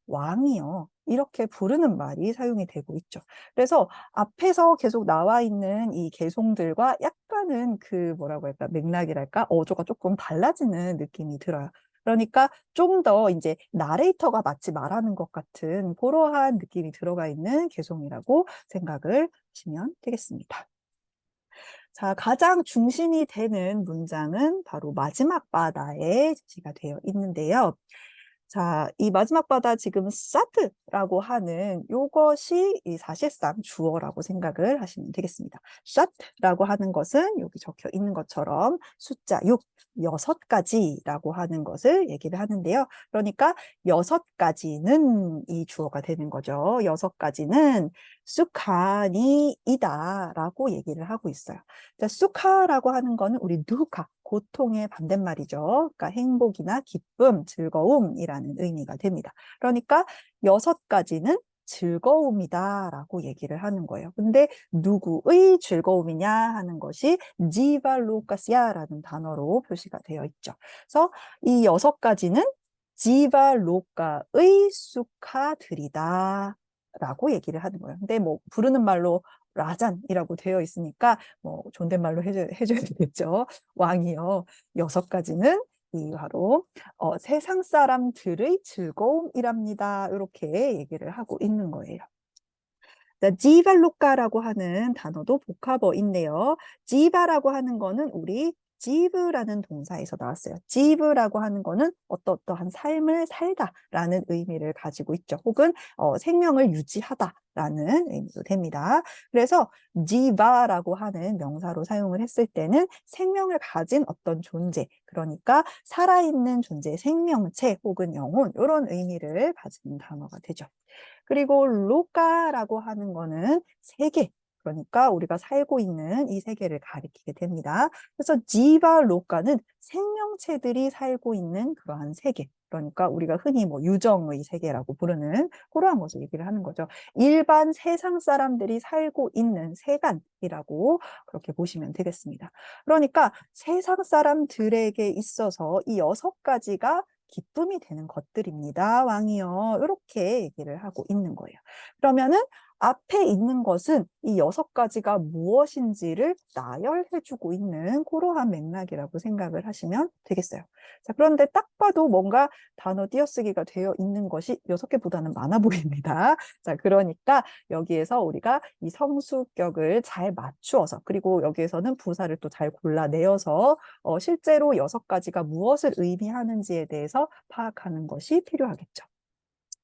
왕이요. 이렇게 부르는 말이 사용이 되고 있죠. 그래서 앞에서 계속 나와 있는 이 개송들과 약간은 그 뭐라고 할까 맥락이랄까 어조가 조금 달라지는 느낌이 들어요. 그러니까 좀 더 이제 나레이터가 마치 말하는 것 같은 그러한 느낌이 들어가 있는 개송이라고 생각을 하시면 되겠습니다. 자, 가장 중심이 되는 문장은 바로 마지막 바다에 제시가 되어 있는데요. 자, 이 마지막 바다 지금 사트라고 하는 요것이 사실상 주어라고 생각을 하시면 되겠습니다. 사트라고 하는 것은 여기 적혀 있는 것처럼 숫자 6, 6가지라고 하는 것을 얘기를 하는데요. 그러니까 6가지는 이 주어가 되는 거죠. 6가지는 수카니이다 라고 얘기를 하고 있어요. 자, 수카라고 하는 거는 우리 누카, 고통의 반대말이죠. 그러니까 행복이나 기쁨, 즐거움이라는 의미가 됩니다. 그러니까 6가지는 즐거움이다라고 얘기를 하는 거예요. 근데 누구의 즐거움이냐 하는 것이 지발로카시아라는 단어로 표시가 되어 있죠. 그래서 이 6가지는 지발로카의 수카들이다 라고 얘기를 하는 거예요. 근데 뭐 부르는 말로 라잔이라고 되어 있으니까 뭐 존댓말로 해줘야 되겠죠. 왕이요. 6가지는 이 바로 세상 사람들의 즐거움이랍니다. 이렇게 얘기를 하고 있는 거예요. 지발로카라고 하는 단어도 복합어인데요. 지바라고 하는 거는 우리 지브라는 동사에서 나왔어요. 지브라고 하는 거는 어떠한 삶을 살다라는 의미를 가지고 있죠. 혹은 생명을 유지하다라는 의미도 됩니다. 그래서 지바라고 하는 명사로 사용을 했을 때는 생명을 가진 어떤 존재, 그러니까 살아있는 존재, 생명체 혹은 영혼 이런 의미를 가진 단어가 되죠. 그리고 로카라고 하는 거는 세계, 그러니까 우리가 살고 있는 이 세계를 가리키게 됩니다. 그래서 지바 로카는 생명체들이 살고 있는 그러한 세계, 그러니까 우리가 흔히 뭐 유정의 세계라고 부르는 그러한 것을 얘기를 하는 거죠. 일반 세상 사람들이 살고 있는 세간이라고 그렇게 보시면 되겠습니다. 그러니까 세상 사람들에게 있어서 이 6가지가 기쁨이 되는 것들입니다. 왕이요. 이렇게 얘기를 하고 있는 거예요. 그러면은 앞에 있는 것은 이 6가지가 무엇인지를 나열해주고 있는 그러한 맥락이라고 생각을 하시면 되겠어요. 자, 그런데 딱 봐도 뭔가 단어 띄어쓰기가 되어 있는 것이 6개보다는 많아 보입니다. 자, 그러니까 여기에서 우리가 이 성수격을 잘 맞추어서, 그리고 여기에서는 부사를 또 잘 골라내어서 실제로 6가지가 무엇을 의미하는지에 대해서 파악하는 것이 필요하겠죠.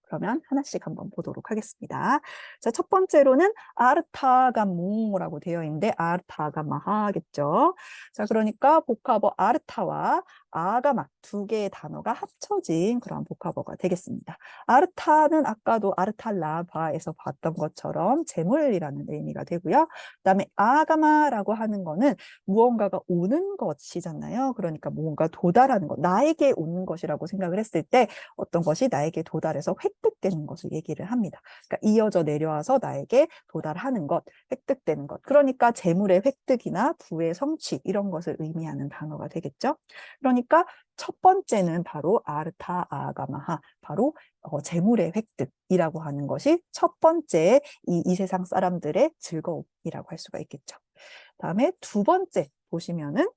그러면 하나씩 한번 보도록 하겠습니다. 자, 첫 번째로는 아르타가모라고 되어 있는데 아르타가마하겠죠. 자, 그러니까 복합어 아르타와 아가마 2개의 단어가 합쳐진 그런 복합어가 되겠습니다. 아르타는 아까도 아르탈라바에서 봤던 것처럼 재물이라는 의미가 되고요. 그다음에 아가마라고 하는 거는 무언가가 오는 것이잖아요. 그러니까 무언가 도달하는 것, 나에게 오는 것이라고 생각을 했을 때 어떤 것이 나에게 도달해서 획득되는 것을 얘기를 합니다. 그러니까 이어져 내려와서 나에게 도달하는 것, 획득되는 것. 그러니까 재물의 획득이나 부의 성취 이런 것을 의미하는 단어가 되겠죠. 그러니까 첫 번째는 바로 아르타 아가마하, 바로 재물의 획득이라고 하는 것이 첫 번째 이 세상 사람들의 즐거움이라고 할 수가 있겠죠. 다음에 두 번째 보시면은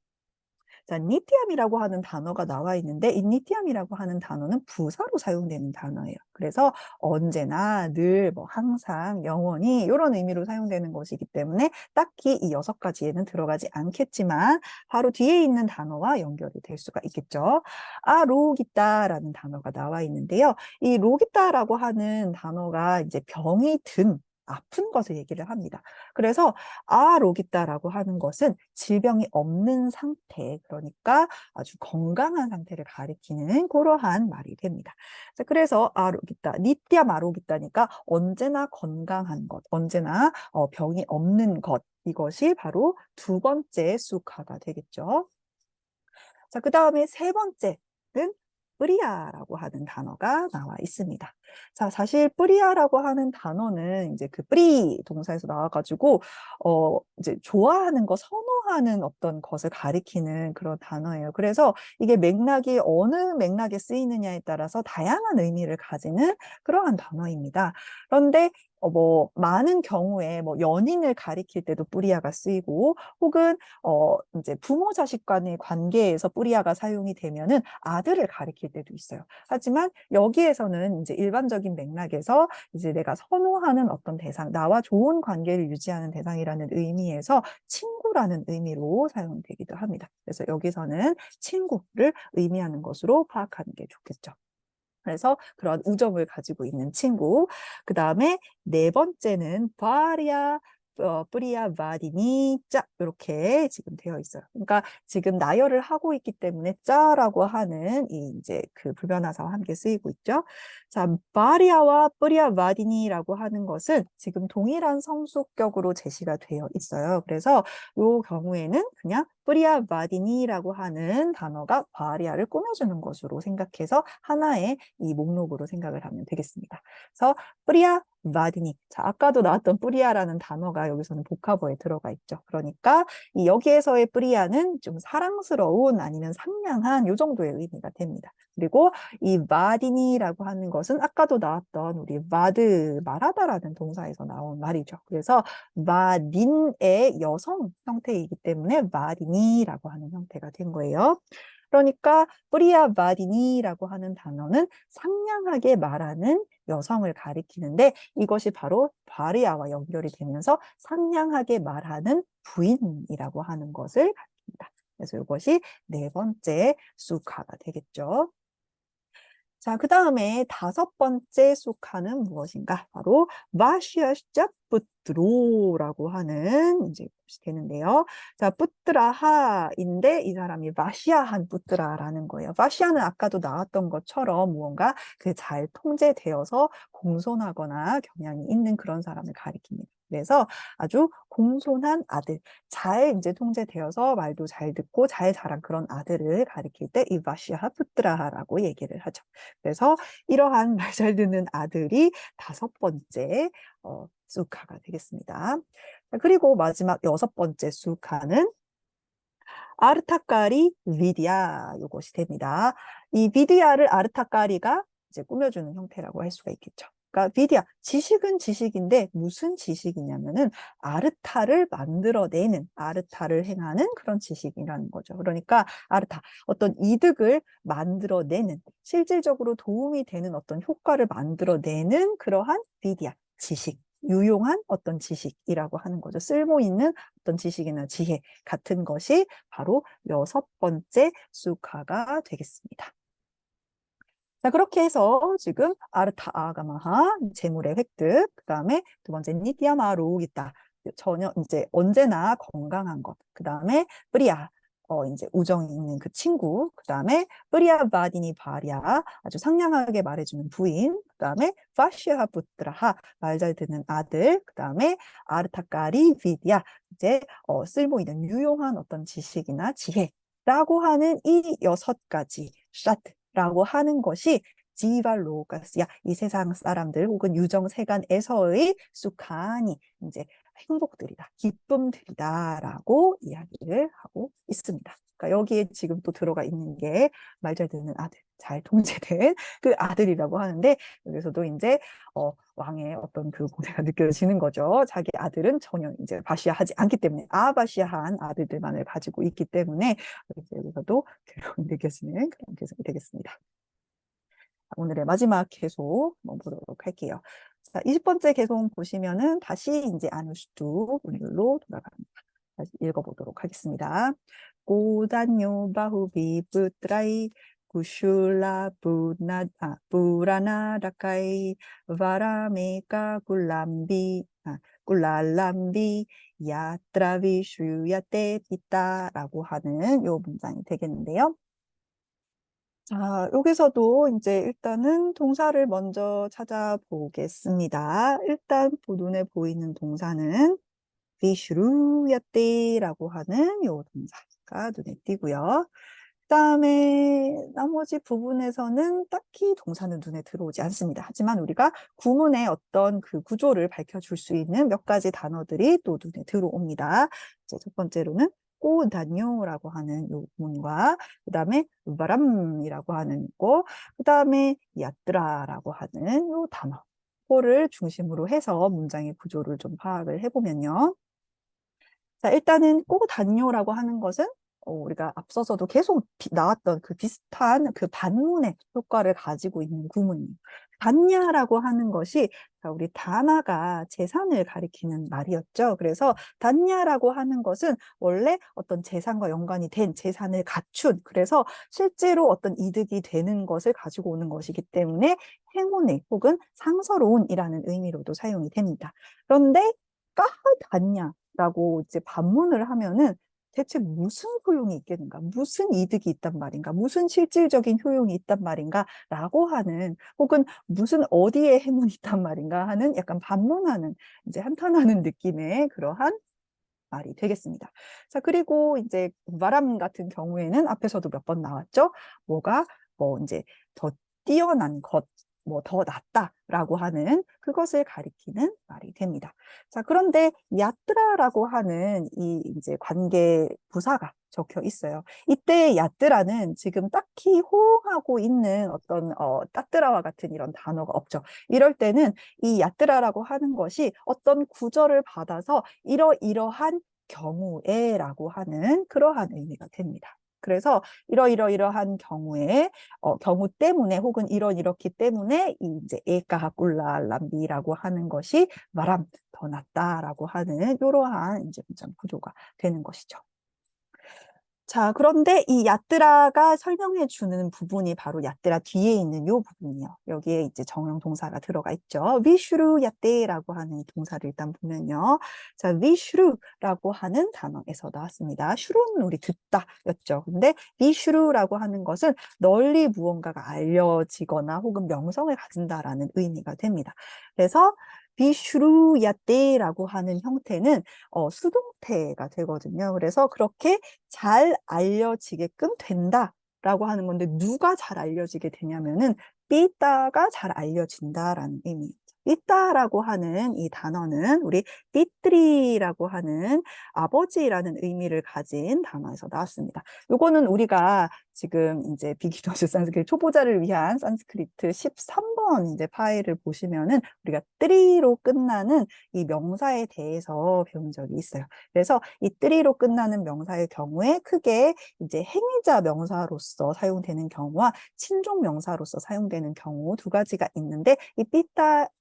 자, 니티암이라고 하는 단어가 나와 있는데 이 니티암이라고 하는 단어는 부사로 사용되는 단어예요. 그래서 언제나, 늘, 뭐 항상, 영원히 이런 의미로 사용되는 것이기 때문에 딱히 이 6가지에는 들어가지 않겠지만 바로 뒤에 있는 단어와 연결이 될 수가 있겠죠. 아로기타라는 단어가 나와 있는데요. 이 로기타라고 하는 단어가 이제 병이 든 아픈 것을 얘기를 합니다. 그래서 아로기타라고 하는 것은 질병이 없는 상태, 그러니까 아주 건강한 상태를 가리키는 그러한 말이 됩니다. 자, 그래서 아로기타, 니띠아 마로기타니까 언제나 건강한 것, 언제나 병이 없는 것, 이것이 바로 두 번째 수카가 되겠죠. 자, 그 다음에 세 번째는 뿌리아라고 하는 단어가 나와 있습니다. 자, 사실 뿌리아라고 하는 단어는 이제 그 뿌리 동사에서 나와가지고, 이제 좋아하는 거, 선호하는 어떤 것을 가리키는 그런 단어예요. 그래서 이게 맥락이 어느 맥락에 쓰이느냐에 따라서 다양한 의미를 가지는 그러한 단어입니다. 그런데 뭐 많은 경우에 뭐 연인을 가리킬 때도 뿌리아가 쓰이고 혹은 이제 부모 자식 간의 관계에서 뿌리아가 사용이 되면은 아들을 가리킬 때도 있어요. 하지만 여기에서는 이제 일반적인 맥락에서 이제 내가 선호하는 어떤 대상, 나와 좋은 관계를 유지하는 대상이라는 의미에서 친구라는 의미로 사용되기도 합니다. 그래서 여기서는 친구를 의미하는 것으로 파악하는 게 좋겠죠. 그래서 그런 우정을 가지고 있는 친구. 그 다음에 네 번째는 바리아 뿌리아 바디니 짜 이렇게 지금 되어 있어요. 그러니까 지금 나열을 하고 있기 때문에 짜라고 하는 이 이제 그 불변화사와 함께 쓰이고 있죠. 자, 바리아와 뿌리아 바디니라고 하는 것은 지금 동일한 성수격으로 제시가 되어 있어요. 그래서 이 경우에는 그냥 뿌리아 바디니라고 하는 단어가 바리아를 꾸며주는 것으로 생각해서 하나의 이 목록으로 생각을 하면 되겠습니다. 그래서 뿌리아 바디니. 자, 아까도 나왔던 뿌리아라는 단어가 여기서는 복합어에 들어가 있죠. 그러니까 이 여기에서의 뿌리아는 좀 사랑스러운 아니면 상냥한 이 정도의 의미가 됩니다. 그리고 이 바디니라고 하는 것은 아까도 나왔던 우리 바드, 말하다라는 동사에서 나온 말이죠. 그래서 바딘의 여성 형태이기 때문에 바디니라고 하는 형태가 된 거예요. 그러니까 뿌리아 바디니라고 하는 단어는 상냥하게 말하는 여성을 가리키는데 이것이 바로 바리아와 연결이 되면서 상냥하게 말하는 부인이라고 하는 것을 가리킵니다. 그래서 이것이 네 번째 수카가 되겠죠. 자, 그 다음에 다섯 번째 수카는 무엇인가? 바로 마시아샤푸트로라고 하는 이제 것이 되는데요. 자, 뿌트라하인데 이 사람이 마시아한 뿌트라라는 거예요. 마시아는 아까도 나왔던 것처럼 무언가 그 잘 통제되어서 공손하거나 경향이 있는 그런 사람을 가리킵니다. 그래서 아주 공손한 아들, 잘 이제 통제되어서 말도 잘 듣고 잘 자란 그런 아들을 가리킬 때 이 마시아 푸트라하라고 얘기를 하죠. 그래서 이러한 말 잘 듣는 아들이 다섯 번째 수카가 되겠습니다. 그리고 마지막 여섯 번째 수카는 아르타까리 비디아 이것이 됩니다. 이 비디아를 아르타까리가 이제 꾸며주는 형태라고 할 수가 있겠죠. 그러니까 비디아, 지식은 지식인데 무슨 지식이냐면은 아르타를 만들어내는, 아르타를 행하는 그런 지식이라는 거죠. 그러니까 아르타, 어떤 이득을 만들어내는, 실질적으로 도움이 되는 어떤 효과를 만들어내는 그러한 비디아, 지식. 유용한 어떤 지식이라고 하는 거죠. 쓸모 있는 어떤 지식이나 지혜 같은 것이 바로 여섯 번째 수카가 되겠습니다. 자, 그렇게 해서 지금 아르타 아가마하, 재물의 획득, 그 다음에 두 번째 니티야마루 있다. 전혀 이제 언제나 건강한 것. 그 다음에 뿌리야, 이제 우정이 있는 그 친구. 그 다음에 뿌리야 바디니 바리야, 아주 상냥하게 말해주는 부인. 그 다음에 파시아 부트라하, 말 잘 듣는 아들. 그 다음에 아르타까리 비디야, 이제 쓸모 있는 유용한 어떤 지식이나 지혜라고 하는 이 여섯 가지 샤트. 라고 하는 것이 지발로가스야, 이 세상 사람들 혹은 유정세간에서의 수카니, 이제 행복들이다, 기쁨들이다라고 이야기를 하고 있습니다. 그러니까 여기에 지금 또 들어가 있는 게 말 잘 듣는 아들, 잘 통제된 그 아들이라고 하는데, 여기서도 이제 왕의 어떤 그 고뇌가 느껴지는 거죠. 자기 아들은 전혀 이제 바시아하지 않기 때문에, 아바시아한 아들들만을 가지고 있기 때문에 여기서도 괴로움이 느껴지는 그런 개성이 되겠습니다. 오늘의 마지막 개송 보도록 할게요. 자, 20번째 개송 보시면은 다시 이제 아누슈투 운율로 돌아갑니다. 다시 읽어보도록 하겠습니다. 고단요 바후비 부트라이 구슐라 부라나 라카이 바라메카 굴람비 굴랄람비 야트라비 슈야테 피타라고 하는 요 문장이 되겠는데요. 자, 여기서도 이제 일단은 동사를 먼저 찾아보겠습니다. 일단 눈에 보이는 동사는 비슈루야떼라고 하는 요 동사가 눈에 띄고요. 그다음에 나머지 부분에서는 딱히 동사는 눈에 들어오지 않습니다. 하지만 우리가 구문의 어떤 그 구조를 밝혀줄 수 있는 몇 가지 단어들이 또 눈에 들어옵니다. 첫 번째로는 꼬다뇨라고 하는 요 구문과 그다음에 바람이라고 하는 거, 그다음에 야뜨라라고 하는 요 단어. 를 중심으로 해서 문장의 구조를 좀 파악을 해보면요. 자, 일단은 꼬다뇨라고 하는 것은 우리가 앞서서도 계속 나왔던 그 비슷한 그 반문의 효과를 가지고 있는 구문이에요. 단냐라고 하는 것이 자, 우리 다나가 재산을 가리키는 말이었죠. 그래서 단냐라고 하는 것은 원래 어떤 재산과 연관이 된 재산을 갖춘, 그래서 실제로 어떤 이득이 되는 것을 가지고 오는 것이기 때문에 행운의 혹은 상서로운이라는 의미로도 사용이 됩니다. 그런데 까하단냐라고 이제 반문을 하면은 대체 무슨 효용이 있겠는가? 무슨 이득이 있단 말인가? 무슨 실질적인 효용이 있단 말인가? 라고 하는, 혹은 무슨 어디에 행운이 있단 말인가 하는 약간 반문하는, 이제 한탄하는 느낌의 그러한 말이 되겠습니다. 자, 그리고 이제 바람 같은 경우에는 앞에서도 몇 번 나왔죠? 뭐가 이제 더 뛰어난 것, 더 낫다라고 하는 그것을 가리키는 말이 됩니다. 자, 그런데 야뜨라라고 하는 이 이제 관계 부사가 적혀 있어요. 이때 야뜨라는 지금 딱히 호응하고 있는 어떤 따뜨라와 같은 이런 단어가 없죠. 이럴 때는 이 야뜨라라고 하는 것이 어떤 구절을 받아서 이러이러한 경우에라고 하는 그러한 의미가 됩니다. 그래서 이러이러이러한 경우에 경우 때문에 혹은 이렇기 때문에 이 이제 에까하꿀라람비라고 하는 것이 마람 더 낫다라고 하는 이러한 이제 문장 구조가 되는 것이죠. 자, 그런데 이 야뜨라가 설명해 주는 부분이 바로 야뜨라 뒤에 있는 요 부분이요. 여기에 이제 정형 동사가 들어가 있죠. 위슈루 야떼라고 하는 이 동사를 일단 보면요. 자, 위슈루라고 하는 단어에서 나왔습니다. 슈루는 우리 듣다였죠. 근데 위슈루라고 하는 것은 널리 무언가가 알려지거나 혹은 명성을 가진다라는 의미가 됩니다. 그래서 비슈루야떼라고 하는 형태는 수동태가 되거든요. 그래서 그렇게 잘 알려지게끔 된다라고 하는 건데 누가 잘 알려지게 되냐면은 삐따가 잘 알려진다라는 의미입니다. 삐따라고 하는 이 단어는 우리 삐뜨리라고 하는 아버지라는 의미를 가진 단어에서 나왔습니다. 요거는 우리가 지금 이제 비기너즈 산스크리트 초보자를 위한 산스크리트 13번 이제 파일을 보시면은 우리가 뜨리로 끝나는 이 명사에 대해서 배운 적이 있어요. 그래서 이 뜨리로 끝나는 명사의 경우에 크게 이제 행위자 명사로서 사용되는 경우와 친족 명사로서 사용되는 경우 두 가지가 있는데 이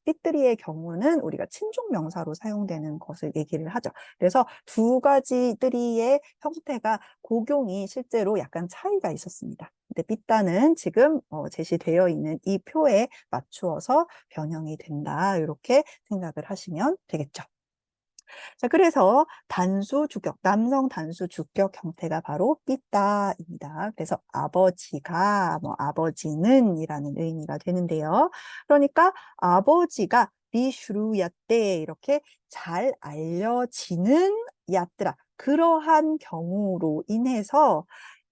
삐뜨리의 경우는 우리가 친족 명사로 사용되는 것을 얘기를 하죠. 그래서 두 가지 뜨리의 형태가 고용이 실제로 약간 차이가 있었습니다. 근데 삐따는 지금 제시되어 있는 이 표에 맞추어서 변형이 된다. 이렇게 생각을 하시면 되겠죠. 자, 그래서 단수 주격, 남성 단수 주격 형태가 바로 삐따입니다. 그래서 아버지가, 아버지는 이라는 의미가 되는데요. 그러니까 아버지가 비슈루야떼 이렇게 잘 알려지는 야뜨라 그러한 경우로 인해서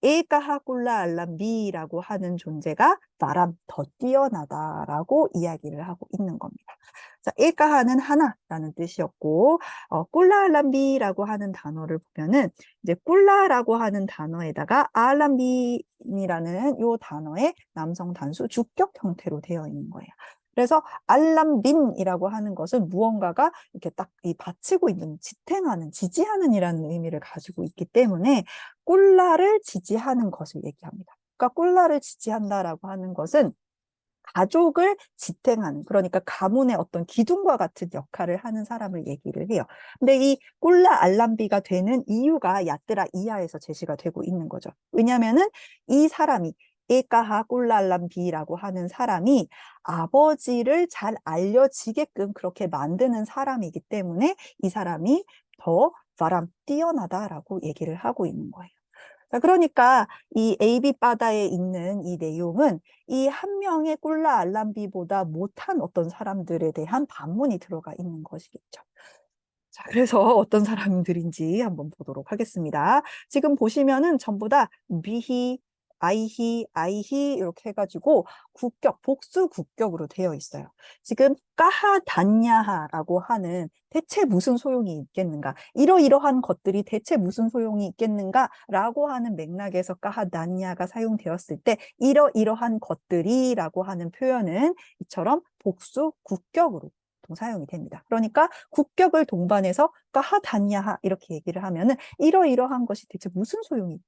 에까하꿀라 알람비라고 하는 존재가 나람 더 뛰어나다라고 이야기를 하고 있는 겁니다. 자, 에까하는 하나라는 뜻이었고, 꿀라 알람비라고 하는 단어를 보면은 이제 꿀라라고 하는 단어에다가 알람빈이라는 요 단어의 남성 단수 주격 형태로 되어 있는 거예요. 그래서 알람빈이라고 하는 것은 무언가가 이렇게 딱 이 받치고 있는, 지탱하는, 지지하는 이라는 의미를 가지고 있기 때문에 꿀라를 지지하는 것을 얘기합니다. 그러니까 꿀라를 지지한다라고 하는 것은 가족을 지탱하는, 그러니까 가문의 어떤 기둥과 같은 역할을 하는 사람을 얘기를 해요. 근데 이 꿀라 알람비가 되는 이유가 야뜨라 이하에서 제시가 되고 있는 거죠. 왜냐면은 이 사람이 에까하 꿀라 알람비라고 하는 사람이 아버지를 잘 알려지게끔 그렇게 만드는 사람이기 때문에 이 사람이 더 바람 뛰어나다라고 얘기를 하고 있는 거예요. 자, 그러니까 이 AB 바다에 있는 이 내용은 이 한 명의 꿀라 알람비보다 못한 어떤 사람들에 대한 반문이 들어가 있는 것이겠죠. 자, 그래서 어떤 사람들인지 한번 보도록 하겠습니다. 지금 보시면은 전부 다 비히, 아이히 이렇게 해가지고 국격, 복수 국격으로 되어 있어요. 지금 까하단야하라고 하는 대체 무슨 소용이 있겠는가? 이러이러한 것들이 대체 무슨 소용이 있겠는가라고 하는 맥락에서 까하단야가 사용되었을 때 이러이러한 것들이라고 하는 표현은 이처럼 복수 국격으로 사용이 됩니다. 그러니까 국격을 동반해서 까하단야하 이렇게 얘기를 하면은 이러이러한 것이 대체 무슨 소용이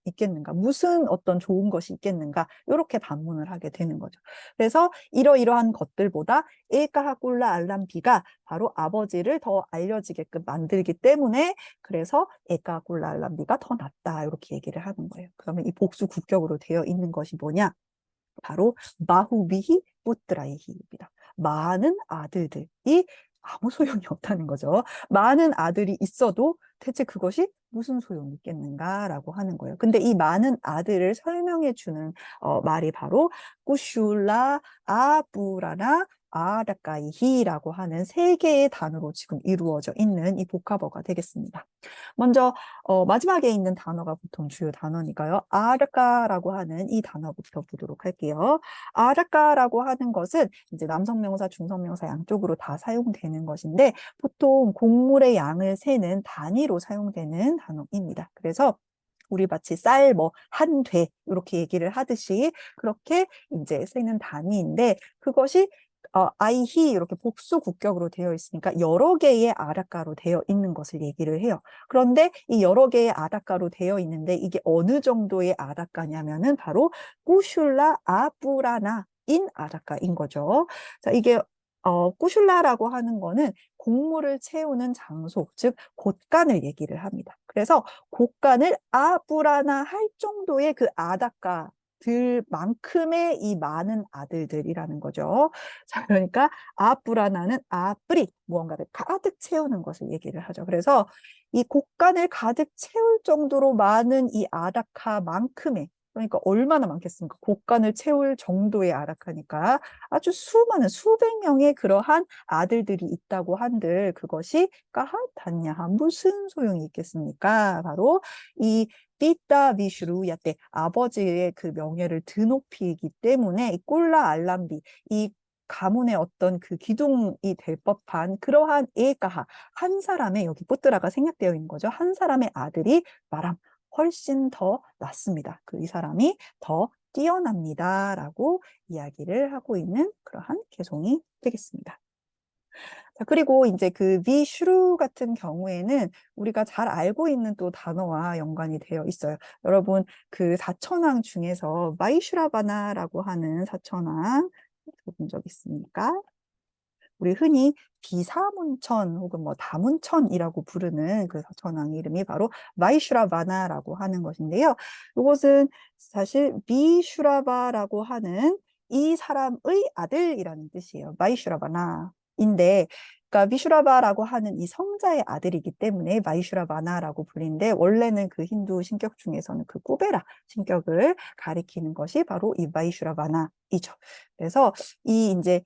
있겠는가? 무슨 어떤 좋은 것이 있겠는가? 이렇게 반문을 하게 되는 거죠. 그래서 이러이러한 것들보다 에까하꿀라 알람비가 바로 아버지를 더 알려지게끔 만들기 때문에 그래서 에까하꿀라 알람비가 더 낫다 이렇게 얘기를 하는 거예요. 그러면 이 복수 국격으로 되어 있는 것이 뭐냐? 바로 마후비히 뿌트라이히입니다. 많은 아들들이 아무 소용이 없다는 거죠. 많은 아들이 있어도 대체 그것이 무슨 소용이 있겠는가라고 하는 거예요. 근데 이 많은 아들을 설명해 주는 말이 바로 꾸슐라 아부라나 아라카이히라고 하는 세 개의 단어로 지금 이루어져 있는 이 복합어가 되겠습니다. 먼저 마지막에 있는 단어가 보통 주요 단어니까요. 아라카라고 하는 이 단어부터 보도록 할게요. 아라카라고 하는 것은 이제 남성명사, 중성명사 양쪽으로 다 사용되는 것인데 보통 곡물의 양을 세는 단위로 사용되는 단어입니다. 그래서 우리 마치 쌀, 한 돼, 이렇게 얘기를 하듯이 그렇게 이제 세는 단위인데 그것이 아이히 이렇게 복수 국격으로 되어 있으니까 여러 개의 아라카로 되어 있는 것을 얘기를 해요. 그런데 이 여러 개의 아라카로 되어 있는데 이게 어느 정도의 아라카냐면은 바로 꾸슐라 아뿌라나 인 아라카인 거죠. 자, 이게 꾸슐라라고 하는 거는 곡물을 채우는 장소, 즉 곳간을 얘기를 합니다. 그래서 곳간을 아뿌라나 할 정도의 그 아다카 들만큼의 이 많은 아들들이라는 거죠. 자, 그러니까 아뿌라나는 아뿌리 무언가를 가득 채우는 것을 얘기를 하죠. 그래서 이 곡간을 가득 채울 정도로 많은 이 아다카만큼의 그러니까 얼마나 많겠습니까? 곡간을 채울 정도의 아라카니까 아주 수많은 수백 명의 그러한 아들들이 있다고 한들 그것이 까하단야하 무슨 소용이 있겠습니까? 바로 이 삐따 비슈루야 때 아버지의 그 명예를 드높이기 때문에 이 꼴라 알람비 이 가문의 어떤 그 기둥이 될 법한 그러한 애가 한 사람의 여기 뽀뜨라가 생략되어 있는 거죠. 한 사람의 아들이 마람 훨씬 더 낫습니다. 이 사람이 더 뛰어납니다라고 이야기를 하고 있는 그러한 개송이 되겠습니다. 자, 그리고 이제 비슈루 같은 경우에는 우리가 잘 알고 있는 또 단어와 연관이 되어 있어요. 여러분, 사천왕 중에서 마이슈라바나라고 하는 사천왕 들어본 적 있습니까? 우리 흔히 비사문천 혹은 뭐 다문천이라고 부르는 그 사천왕의 이름이 바로 마이슈라바나라고 하는 것인데요. 이것은 사실 비슈라바라고 하는 이 사람의 아들이라는 뜻이에요. 마이슈라바나인데, 그러니까 비슈라바라고 하는 이 성자의 아들이기 때문에 마이슈라바나라고 불리는데, 원래는 그 힌두 신격 중에서는 그 꾸베라 신격을 가리키는 것이 바로 이 마이슈라바나이죠. 그래서 이 이제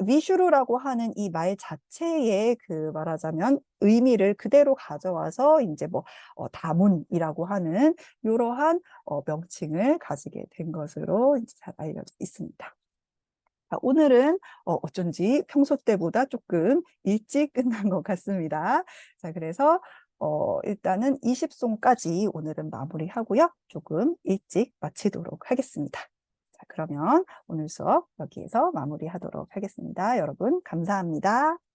위슈루라고 하는 이 말 자체의 말하자면 의미를 그대로 가져와서 이제 뭐 다문이라고 하는 이러한 명칭을 가지게 된 것으로 이제 잘 알려져 있습니다. 자, 오늘은 어쩐지 평소 때보다 조금 일찍 끝난 것 같습니다. 자, 그래서 일단은 20송까지 오늘은 마무리하고요. 조금 일찍 마치도록 하겠습니다. 자, 그러면 오늘 수업 여기에서 마무리하도록 하겠습니다. 여러분, 감사합니다.